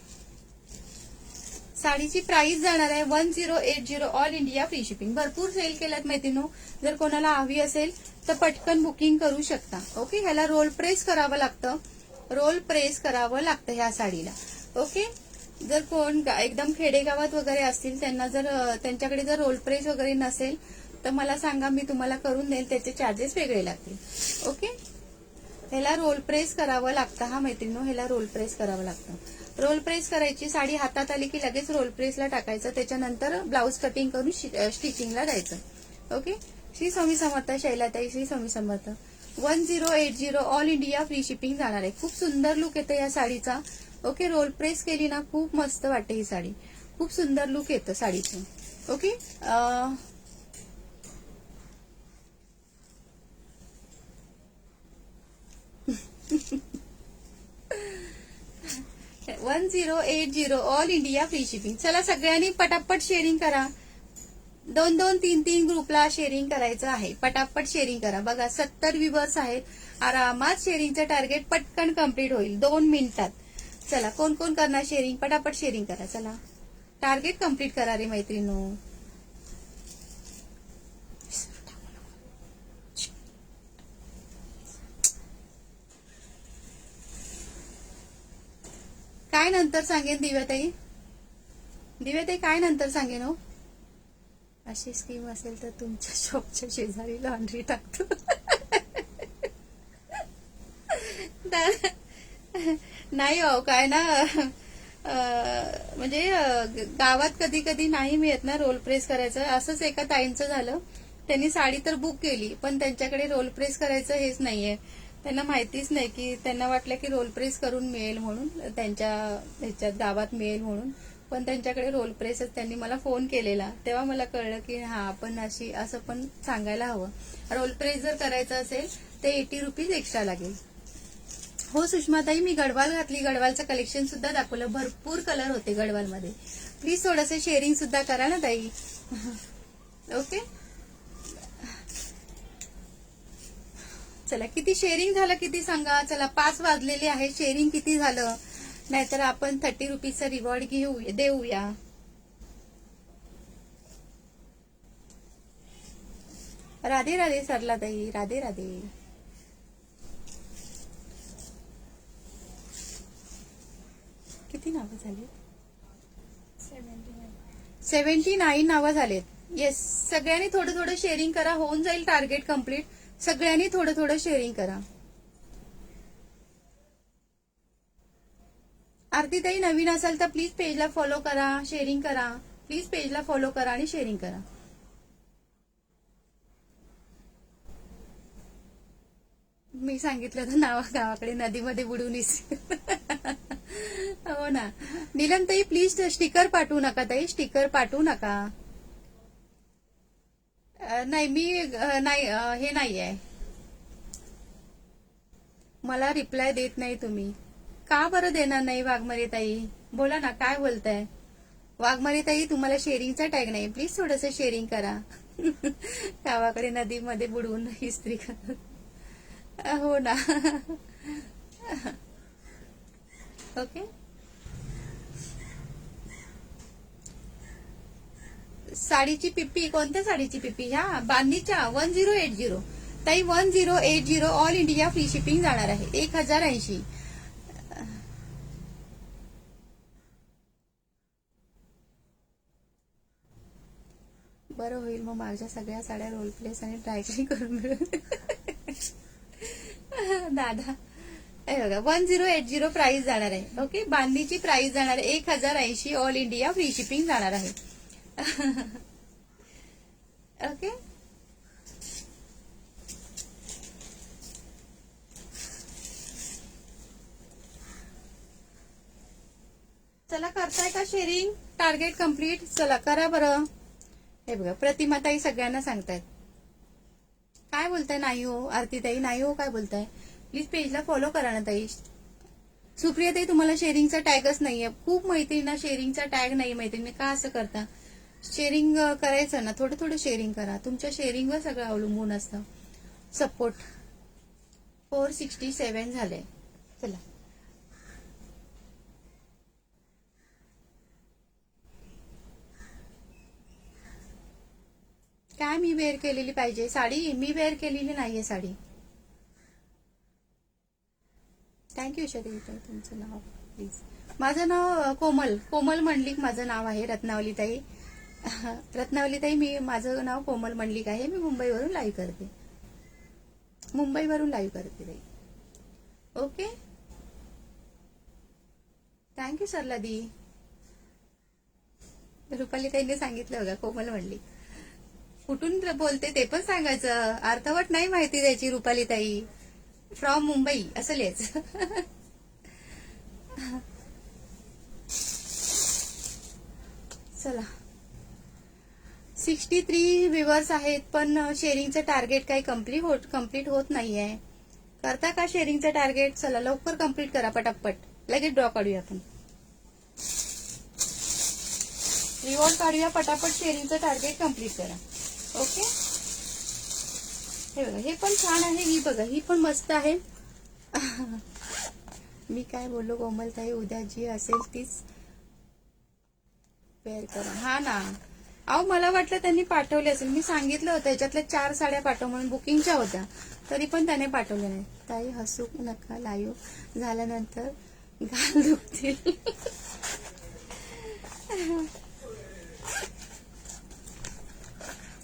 A: साडीची प्राइस जाणार आहे 1080 ऑल इंडिया फ्री शिपिंग. भरपूर सेल केल्यात मैत्रिणींनो. जर कोणाला हवी असेल तर पटकन बुकिंग करू शकता. ओके ह्याला रोल प्रेस करावं लागतं. रोल प्रेस करावं लागतं ह्या साडीला. ओके जर कोण एकदम खेडेगावात वगैरे असतील त्यांना जर त्यांच्याकडे जर रोल प्रेस वगैरे नसेल तर मला सांगा, मी तुम्हाला करून देईल. त्याचे चार्जेस वेगळे लागतील. ओके ह्याला रोल प्रेस करावं लागतं. हा मैत्रिणींनो ह्याला रोल प्रेस करावं लागतं. रोल प्रेस करायची. साडी हातात आली की लगेच रोल प्रेसला टाकायचं. त्याच्यानंतर ब्लाऊज कटिंग करून स्टिचिंगला द्यायचं. ओके श्री स्वामी समर्थ. शैलाताई श्री स्वामी समर्थ. 1080 ऑल इंडिया फ्री शिपिंग जाणार आहे. खूप सुंदर लुक येतं या साडीचा. ओके रोल प्रेस केली ना खूप मस्त वाटते ही साडी. खूप सुंदर लुक येतं साडीचं. Okay 1080 all India free shipping. चला सगळ्यांनी पटापट शेअरिंग करा. 2-2, 3-3 ग्रुपला शेअरिंग करायचं आहे. पटापट शेअरिंग करा. बघा 70 व्ह्यूअर्स आहेत. आरामात शेअरिंगचं टार्गेट पटकन कम्प्लीट होईल 2 मिनिटात. चला कोण कोण करणार शेअरिंग? पटापट शेअरिंग करा. चला टार्गेट कम्प्लीट करा रे मैत्रिणींनो. काय नंतर सांगेन दिव्याताई? दिव्याताई काय नंतर सांगेन हो? अशी स्कीम असेल तर तुमच्या शॉपच्या शेजारी लॉन्ड्री टाकतो. नाही हो काय ना म्हणजे गावात कधी कधी नाही मिळत ना रोल प्रेस करायचं. असंच एका ताईंचं झालं. त्यांनी साडी तर बुक केली पण त्यांच्याकडे रोल प्रेस करायचं हेच नाहीये. त्यांना माहितीच नाही की त्यांना वाटलं की रोल प्रेस करून मिळेल म्हणून, त्यांच्या ह्याच्यात गावात मिळेल म्हणून. पण त्यांच्याकडे रोल प्रेसच. त्यांनी मला फोन केलेला तेव्हा मला कळलं की हा आपण असं पण सांगायला हवं. रोल प्रेस जर करायचं असेल तर 80 रुपीज एक्स्ट्रा लागेल. हो सुषमाताई मी गडवाल घातली. गडवालचं कलेक्शन सुद्धा दाखवलं. भरपूर कलर होते गडवालमध्ये. प्लीज थोडंसं शेअरिंग सुद्धा करा ना ताई. ओके चला किती शेअरिंग झालं किती सांगा. चला 5 वाजलेले आहे. शेअरिंग किती झालं? नाहीतर आपण 30 रुपीजचा रिवॉर्ड देऊया. राधे राधे सरला ताई. राधे राधे. किती नावं झाली? 79 नावं झालेत. येस सगळ्यांनी थोडं थोडं शेअरिंग करा. होऊन जाईल टार्गेट कम्प्लीट. सगळ्यांनी थोडं थोडं शेअरिंग करा. आरतीताई नवीन असाल तर प्लीज पेजला फॉलो करा, शेअरिंग करा. प्लीज पेजला फॉलो करा आणि शेअरिंग करा. मी सांगितलं तर नाव गावाकडे नदीमध्ये बुडून हो ना. नीलम ताई प्लीज स्टिकर पाठवू नका ताई. स्टिकर पाठवू नका. नाही मी नाही हे नाही आहे. मला रिप्लाय देत नाही तुम्ही. का बरं देणार नाही वाघमारे ताई? बोला ना काय बोलताय? वाघमारी ताई, तुम्हाला शेअरिंगचा टॅग नाही, प्लीज थोडस शेअरिंग करा. गावाकडे नदीमध्ये बुडवून इस्त्री करतात. हो ना. ओके. साडीची पिप्पी, कोणत्या साडीची पिप्पी? ह्या बांधणीच्या 1080 ताई, 1080 ऑल इंडिया फ्री शिपिंग जाणार आहे. 1080. बरं होईल मग माझ्या सगळ्या साड्या रोल प्लेस आणि ड्रायक्लिंग करून मिळून. दादा हे बघा, 1080 प्राइस जाणार आहे. ओके, बांधणीची प्राइस जाणार आहे 1080, ऑल इंडिया फ्री शिपिंग जाणार आहे. ओके. चला, करताय का शेअरिंग? Target complete. चला करा बरं. हे बघा, प्रतिमा ताई सगळ्यांना सांगतायत. काय बोलताय? नाही हो. आरती ताई, नाही हो. काय बोलताय? प्लीज पेजला फॉलो करा ना ताई. सुप्रिया ताई, तुम्हाला शेअरिंगचा टॅगच नाहीये. खूप मैत्रिणींना शेअरिंगचा टॅग नाही. मैत्रिणी का असं करता? शेअरिंग करायचं ना, थोडं थोडं शेअरिंग करा. तुमच्या शेअरिंगवर सगळं अवलंबून असतं. सपोर्ट 467 झाले. चला, काय मी वेअर केलेली पाहिजे साडी? मी वेअर केलेली नाहीये साडी. थँक्यू ईशाताई. तुमचं नाव प्लीज? माझं नाव कोमल, कोमल मंडलिक माझं नाव आहे. रत्नावली ताई, रत्नावली ताई, माझं नाव कोमल मंडलिक आहे. मी मुंबईवरून लाईव्ह करते. मुंबईवरून लाईव्ह करते ताई. ओके, थँक्यू सरला दी. रुपाली ताईने सांगितलं बघा, कोमल मंडलिक. कुठून बोलते ते पण सांगायचं. अर्धवट नाही माहिती द्यायची. रुपाली ताई फ्रॉम मुंबई असं लिहायचं. चला, 63 व्ह्युअर्स आहेत, पण शेअरिंगचं टार्गेट काही कम्प्लीट होत नाहीये. करता का शेअरिंगचं टार्गेट? चला लवकर कम्प्लीट करा पटापट. लगेच ड्रॉ काढूया आपण. रिवॉर्ड काढूया पटापट. शेअरिंगचं टार्गेट कम्प्लीट करा. ओके. हे बघा, हे पण छान आहे. ही बघा, ही पण मस्त आहे. मी काय बोललो कोमलताई? उद्या जी असेल तीच वेअर करा. हा ना. अहो, मला वाटलं त्यांनी पाठवले असेल. मी सांगितलं होतं याच्यातल्या 4 साड्या पाठव म्हणून, बुकिंगच्या होत्या, तरी पण त्याने पाठवले नाही. ताई हसू नका, लाईव्ह झाल्यानंतर गाल दुखतील.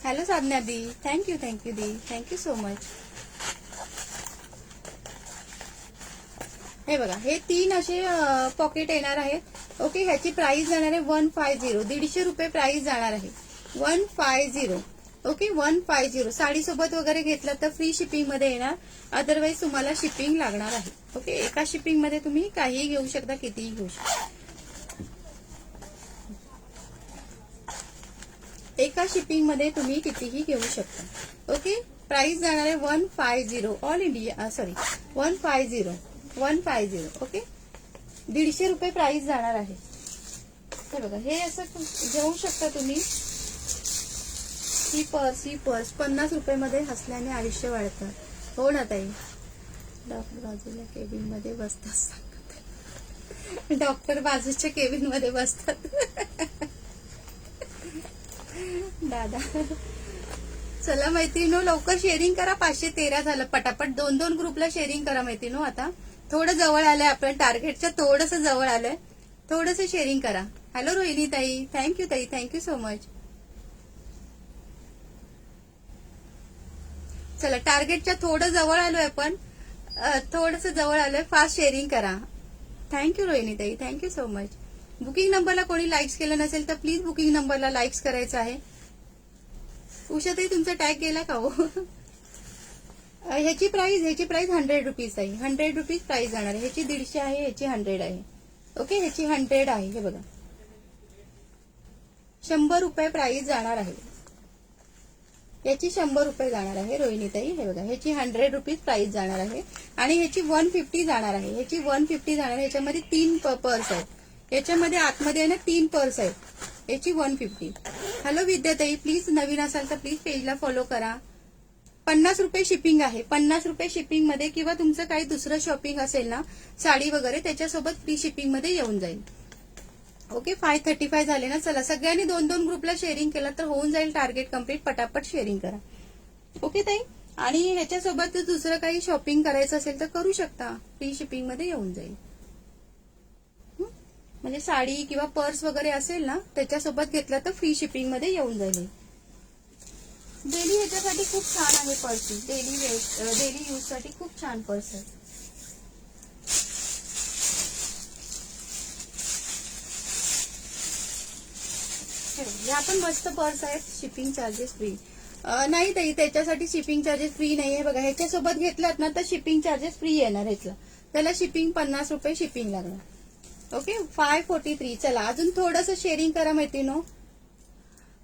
A: हॅलो साधना दी, थँक्यू दी, थँक्यू सो मच. हे बघा, हे 3 असे पॉकेट येणार आहेत. ओके, ह्याची प्राइस जाणार आहे 150, 150 रुपये प्राइस जाणार आहे. 150. ओके, 150. साडीसोबत वगैरे घेतलं तर फ्री शिपिंग मध्ये येणार. अदरवाईज तुम्हाला शिपिंग लागणार आहे. ओके, एका शिपिंग मध्ये तुम्ही काहीही घेऊ शकता, कितीही घेऊ शकता. एका शिपिंग मध्ये तुम्ही कितीही घेऊ शकता. ओके, प्राइस जाणार आहे 150, ऑल इंडिया. सॉरी, 150. ओके, 150 रुपये प्राइस जाणार आहे. हे बघा, हे असं घेऊ शकता तुम्ही. ही पर्स 50 रुपये मध्ये हसल्याने आयुष्य वाढतं. हो ना ताई? डॉक्टर बाजूला केबिन मध्ये बसतात. डॉक्टर बाजूच्या केबिन मध्ये बसतात. दादा, चला मैत्रिणीनो, लवकर शेअरिंग करा. 513 झालं. पटापट 2 ग्रुपला शेअरिंग करा मैत्रिणीनो. आता थोडं जवळ आलंय आपण टार्गेटच्या, थोडस जवळ आलंय. थोडस शेअरिंग करा. हॅलो रोहिणी ताई, थँक्यू ताई, थँक्यू सो मच. चला, टार्गेटच्या थोडं जवळ आलोय आपण, थोडस जवळ आलोय. फास्ट शेअरिंग करा. थँक्यू रोहिणी ताई, थँक्यू सो मच. बुकिंग नंबरला कोणी लाईक्स केलं नसेल तर प्लीज बुकिंग नंबरला लाईक्स करायचं आहे. उषाताई, तुमचा टॅग गेला का हो? ह्याची प्राइस 100 रुपीज आहे. 100 रुपीज प्राइस जाणार आहे. ह्याची 150 आहे, ह्याची 100 आहे. ओके, ह्याची 100 आहे. हे बघा, 100 रुपये प्राइस जाणार आहे. याची 100 रुपये जाणार आहे रोहिणीताई. हे बघा, ह्याची 100 रुपीज प्राइस जाणार आहे. आणि ह्याची 150 जाणार आहे. ह्याची 150 जाणार आहे. ह्याच्यामध्ये 3 पर्स आहेत. याच्यामध्ये आतमध्ये आहे ना 3 पर्स आहेत. याची 150. हॅलो विद्याताई, प्लीज नवीन असाल तर प्लीज पेजला फॉलो करा. 50 रुपये शिपिंग आहे. 50 रुपये शिपिंग मध्ये किंवा तुमचं काही दुसरं शॉपिंग असेल ना, साडी वगैरे, त्याच्यासोबत फ्री शिपिंग मध्ये येऊन जाईल. ओके, 535 झाले ना. चला सगळ्यांनी 2-2 ग्रुपला शेअरिंग केलं तर होऊन जाईल टार्गेट कम्प्लीट. पटापट शेअरिंग करा. ओके ताई. आणि ह्याच्यासोबत दुसरं काही शॉपिंग करायचं असेल तर करू शकता, फ्री शिपिंग मध्ये येऊन जाईल. म्हणजे साडी किंवा पर्स वगैरे असेल ना, त्याच्यासोबत घेतलं तर फ्री शिपिंग मध्ये येऊन जाईल. डेली ह्याच्यासाठी खूप छान आहे पर्स. डेली यूज साठी खूप छान पर्स आहे. हे आपण मस्त पर्स आहेत. शिपिंग चार्जेस फ्री नाही ताई, त्याच्यासाठी शिपिंग चार्जेस फ्री नाही आहे. बघा ह्याच्यासोबत घेतलात ना तर शिपिंग चार्जेस फ्री येणार ह्याचं. त्याला शिपिंग 50 रुपये शिपिंग लागणार. ओके, 543. चला अजून थोडंसं शेअरिंग करा मैत्रिणो.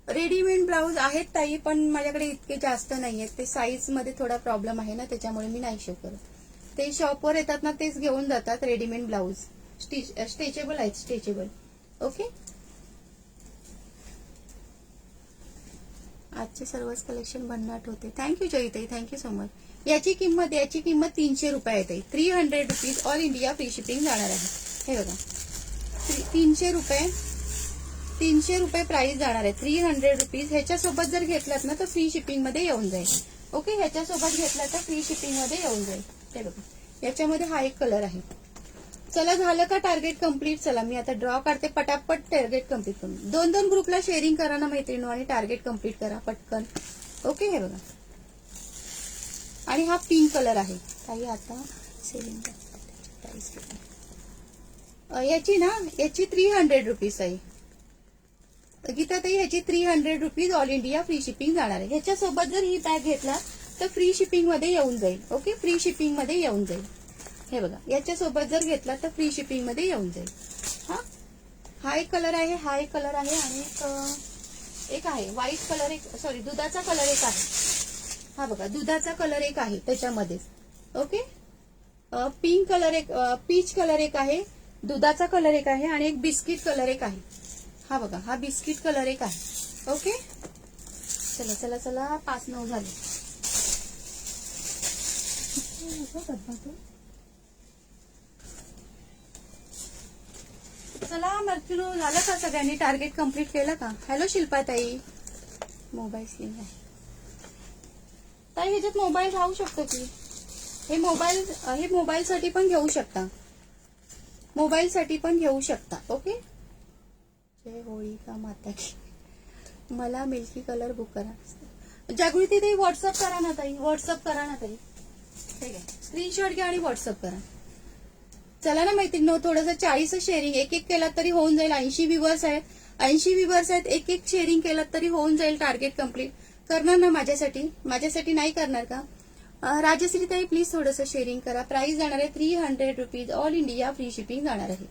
A: रेडीमेड ब्लाऊज आहेत ताई, पण माझ्याकडे इतके जास्त नाही आहेत. ते साईज मध्ये थोडा प्रॉब्लेम आहे ना, त्याच्यामुळे मी नाही शो करत. ते शॉपवर येतात ना, तेच घेऊन जातात रेडीमेड ब्लाऊज. स्ट्रेचेबल आहेत, स्ट्रेचेबल. ओके, आजचे सर्वच कलेक्शन भन्नाट होते. थँक्यू जयताई, थँक्यू सो मच. याची किंमत 300 रुपये आहे ताई. 300 rupees all India free shipping जाणार आहे. हे बघा 300 रुपये प्राइस जाणार आहे. 300 रुपीज. ह्याच्यासोबत जर घेतलात ना तर फ्री शिपिंग मध्ये येऊन जाईल. ओके, ह्याच्यासोबत घेतला तर फ्री शिपिंग मध्ये येऊन जाईल. हे बघा याच्यामध्ये हा एक कलर आहे. चला झालं का टार्गेट कम्प्लीट. चला मी आता ड्रॉ काढते, पटापट टार्गेट कम्प्लीट करून. 2-2 ग्रुपला शेअरिंग करा ना मैत्रिणी, आणि टार्गेट कम्प्लीट करा पटकन. ओके, हे बघा. आणि हा पिंक कलर आहे ताई. आता सेलिंग प्राइस याची 300 रुपीज आहे. गीता ताई ह्याची 300 rupees all India free shipping जाणार आहे. ह्याच्यासोबत जर ही बॅग घेतला तर फ्री शिपिंग मध्ये येऊन जाईल. ओके, फ्री शिपिंग मध्ये येऊन जाईल. हे बघा याच्यासोबत जर घेतला तर फ्री शिपिंग मध्ये येऊन जाईल. हा एक कलर आहे, हा एक कलर आहे, आणि एक आहे व्हाईट कलर, एक सॉरी दुधाचा कलर एक आहे. हा बघा दुधाचा कलर एक आहे त्याच्यामध्ये. ओके, पिंक कलर एक, पीच कलर एक आहे, दुधाचा कलर एक आहे, आणि एक बिस्किट कलर एक आहे. हा बघा हा बिस्किट कलर एक आहे. ओके, चला चला चला 5-9 झाले. चला मैत्रिणो, झालं का सगळ्यांनी टार्गेट कम्प्लीट केलं का. हॅलो शिल्पा ताई, मोबाईल स्लिंग आहे ताई. ह्याच्यात मोबाईल राहू शकतो की. हे मोबाईल साठी पण घेऊ शकता, मोबाईल साठी पण घेऊ शकता. ओके, जय होळिका माता की. मला मिल्की कलर बुक करा. जागृती ताई व्हॉट्सअप करा ना ताई, व्हॉट्सअप करा ना ताई. ठीक आहे, स्क्रीनशॉट घ्या आणि व्हॉट्सअप करा. चला ना मैत्रिणी, थोडंसं 40 शेअरिंग एक केलात तरी होऊन जाईल. 80 व्ह्यूवर्स आहेत, 80 व्ह्यूवर्स आहेत. एक शेअरिंग केलात तरी होऊन जाईल टार्गेट कम्प्लीट. करणार ना माझ्यासाठी नाही करणार का. राजश्री ताई प्लीज थोडंसं शेअरिंग करा. प्राइस जाणार आहे 300 rupees all India free shipping जाणार आहे.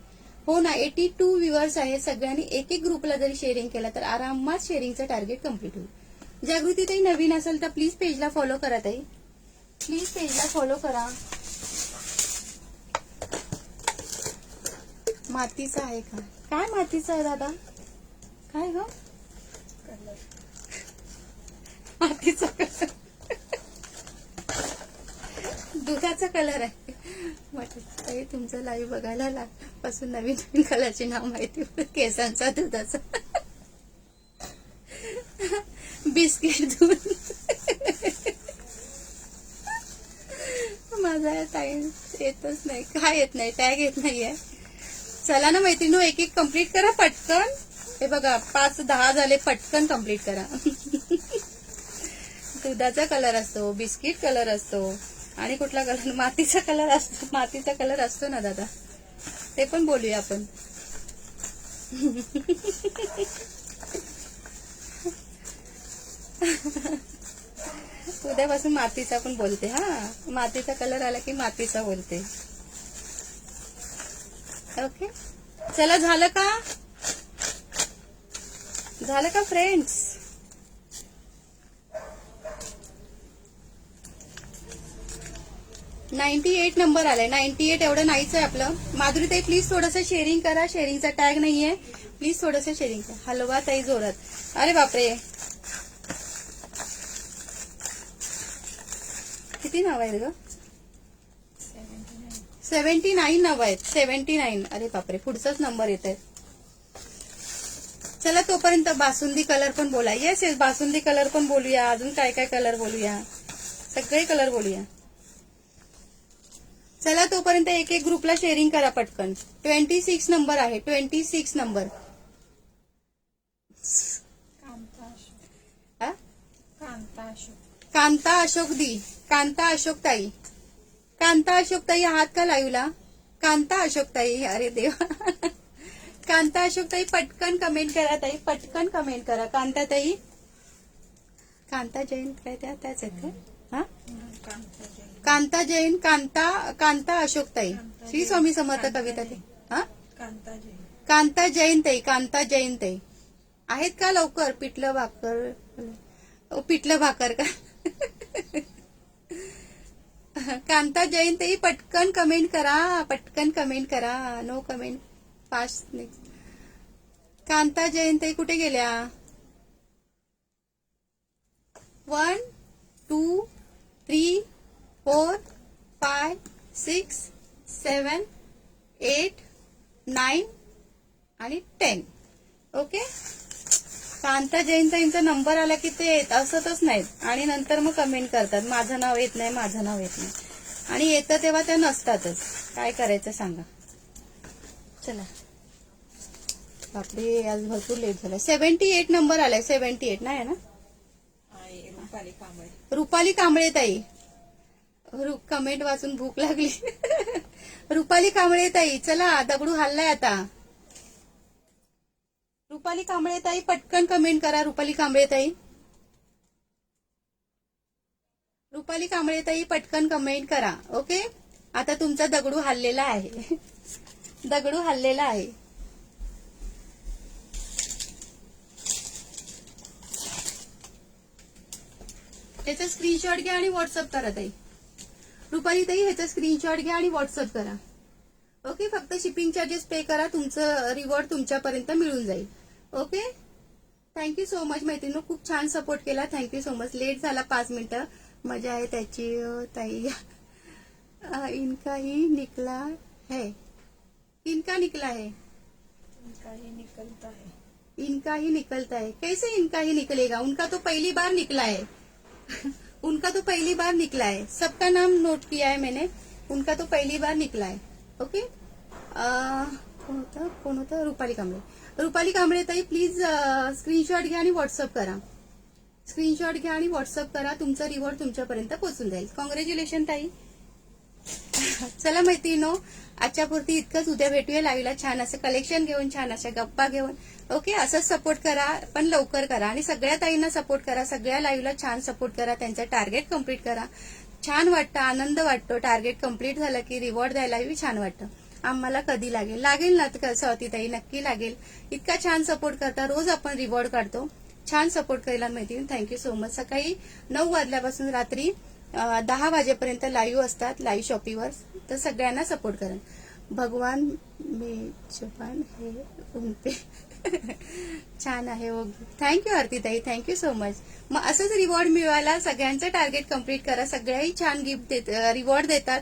A: हो ना, 82 व्ह्यूवर्स आहेत. सगळ्यांनी एक ग्रुपला जरी शेअरिंग केला तर आरामात शेअरिंगचं टार्गेट कम्प्लीट होईल. जागृती ताई नवीन असेल तर प्लीज पेजला फॉलो करा ताई, प्लीज पेजला फॉलो करा. मातीचा आहे का, काय मातीचा आहे दादा, काय ग मातीचा कलर, दुधाचा कलर आहे. म्हटलं तुमचं लाईव्ह बघायला पासून नवीन नवीन कलरची नाव माहिती, केसांचा, दुधाचा, बिस्किट दूध. माझा टाइम येतच नाही, काय येत नाही, टॅग येत नाहीये. चला ना मैत्रिणींनो, एक कम्प्लीट करा पटकन. हे बघा 5-10 झाले, पटकन कम्प्लीट करा. दुधाचा कलर असतो, बिस्किट कलर असतो, आणि कुठला कलर, मातीचा कलर असतो. मातीचा कलर असतो ना दादा, ते पण बोलूया आपण. उद्यापासून मातीचा पण बोलते. हा, मातीचा कलर आला की मातीचा बोलते. ओके, चला झालं का, झालं का फ्रेंड्स. $98 नंबर आलाय. 98 एवढं नाहीच आहे आपलं. माधुरीताई प्लीज थोडंसं शेअरिंग करा, शेअरिंगचा टॅग नाहीये. प्लीज थोडंसं शेअरिंग करा. हलवा ताई जोरात. अरे बापरे, किती नाव आहेत ग? 79 नाव आहेत. 79. अरे बापरे, पुढचाच नंबर येत आहे. चला तोपर्यंत बासुंदी कलर पण बोला. येस येस, बासुंदी कलर पण बोलूया. अजून काय काय कलर बोलूया, सगळे कलर बोलूया. चला तोपर्यंत एक एक ग्रुपला शेअरिंग करा पटकन. 26 नंबर आहे. 26 नंबर.
B: कांता अशोक.
A: हा?
B: कांता अशोक.
A: कांता अशोक दी. कांता अशोक ताई. कांता अशोक ताई आहात का लाईव्हला? कांता अशोक ताई. अरे देवा. कांता अशोक ताई पटकन कमेंट करा ताई, पटकन कमेंट करा. कांता ताई, कांता जैन काय त्याच आहेत का? हा,
B: कांता जैन.
A: कांता जैन. कांता अशोक ताई. श्री स्वामी समर्थ कविता ताई. हा,
B: कांता जैन.
A: कांता जैन ताई. कांता जैन ताई आहेत का? लवकर. पिठलं भाकर. पिठलं भाकर का? कांता जैन ताई पटकन कमेंट करा, पटकन कमेंट करा. No comment fast. Next. Kanta Jain ताई कुठे गेल्या? 1 2 3 4 5 6 7 8 9 आणि 10. ओके. कांता जैन ताईंचा नंबर आला की ते असतच नाहीत आणि नंतर मग कमेंट करतात माझं नाव येत नाही, माझं नाव येत नाही. आणि येतं तेव्हा त्या नसतातच. काय करायचं सांगा. चला बापरे, आज भरपूर लेट झाला. 78 नंबर आलाय. 78 नाही ना?
B: रुपाली कांबळे.
A: रुपाली कांबळे ताई. कमेंट वाचून भूक लागली. रुपाली कांबळे ताई, चला दगडू हल्लाय आता. रुपाली कांबळे ताई पटकन कमेंट करा. रुपाली कांबळे ताई. रुपाली कांबळे ताई पटकन कमेंट करा. ओके. आता तुमचा दगडू हल्लेला आहे. दगडू हल्लेला आहे. ह्याचा स्क्रीनशॉट घ्या आणि व्हॉट्सअप करा ताई. रुपाली ताई ह्याचा स्क्रीनशॉट घ्या आणि व्हॉट्सअप करा. ओके. फक्त शिपिंग चार्जेस पे करा, तुमचं रिवॉर्ड तुमच्यापर्यंत मिळून जाईल. ओके. थँक्यू सो मच मैत्रिणी, खूप छान सपोर्ट केला. Thank you so much. लेट झाला 5 मिनिटं. मजा आहे त्याची ताई. इनका ही निकला है. इनका निकला है.
B: इनका ही निकलता है.
A: इनका ही निकलता है. कैसे इनका ही निकलेगा? उनका तो पहली बार निकला है. उनका तो पहली बार निकला है. सबका नाम नोट किया है मैंने. उनका तो पहली बार निकला है. ओके. कोण होतं? रुपाली कांबळे. रुपाली कांबळे ताई प्लीज स्क्रीनशॉट घ्या आणि व्हॉट्सअप करा. स्क्रीनशॉट घ्या आणि व्हॉट्सअप करा. तुमचं रिवॉर्ड तुमच्यापर्यंत पोहोचून जाईल. कॉंग्रॅच्युलेशन ताई. चला मैत्रिणीनो, आजच्या पुरती इतकंच. उद्या भेटूया लाईव्हला छान असं कलेक्शन घेऊन, छान अशा गप्पा घेऊन. ओके. असंच सपोर्ट करा, पण लवकर करा. आणि सगळ्या ताईंना सपोर्ट करा. सगळ्या लाईव्हला छान सपोर्ट करा. त्यांचं टार्गेट कम्प्लीट करा. छान वाटतं, आनंद वाटतो. टार्गेट कम्प्लीट झालं की रिवॉर्ड द्यायलाही छान वाटतं. आम्हाला कधी लागेल ना स्वाती ताई, नक्की लागेल. इतका छान सपोर्ट करता. रोज आपण रिवॉर्ड काढतो. छान सपोर्ट करायला माहिती. Thank you so much. सकाळी 9 वाजल्यापासून रात्री 10 वाजेपर्यंत लाईव्ह असतात, लाईव्ह शॉपीवर. तर सगळ्यांना सपोर्ट करा. भगवान में जुबान है उनपे. छान आहे. थँक्यू आरती ताई, थँक्यू सो मच. मग असंच रिवॉर्ड मिळवायला सगळ्यांचं टार्गेट कम्प्लीट करा. सगळ्याही छान गिफ्ट रिवॉर्ड देतात.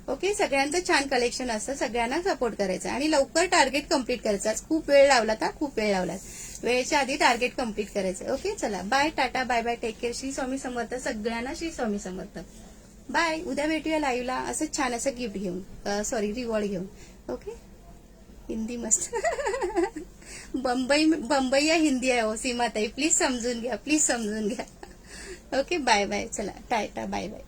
A: ओके. सगळ्यांचं छान कलेक्शन असतं. सगळ्यांना सपोर्ट करायचं आणि लवकर टार्गेट कम्प्लीट करायचं. आज खूप वेळ लावलात, खूप वेळ लावलात. वेळेच्या आधी टार्गेट कम्प्लीट करायचं. ओके. चला bye, tata, bye bye, take care. Shri Swami Samarth सगळ्यांना. श्री स्वामी समर्थ. बाय. उद्या भेटूया लाईव्हला असं छान असं गिफ्ट घेऊन, सॉरी रिवॉर्ड घेऊन. ओके. हिंदी मस्त. बंबई या हिंदी आहे हो सीमाताई. प्लीज समजून घ्या, प्लीज समजून घ्या. ओके. Bye bye. चला टाटा, बाय बाय.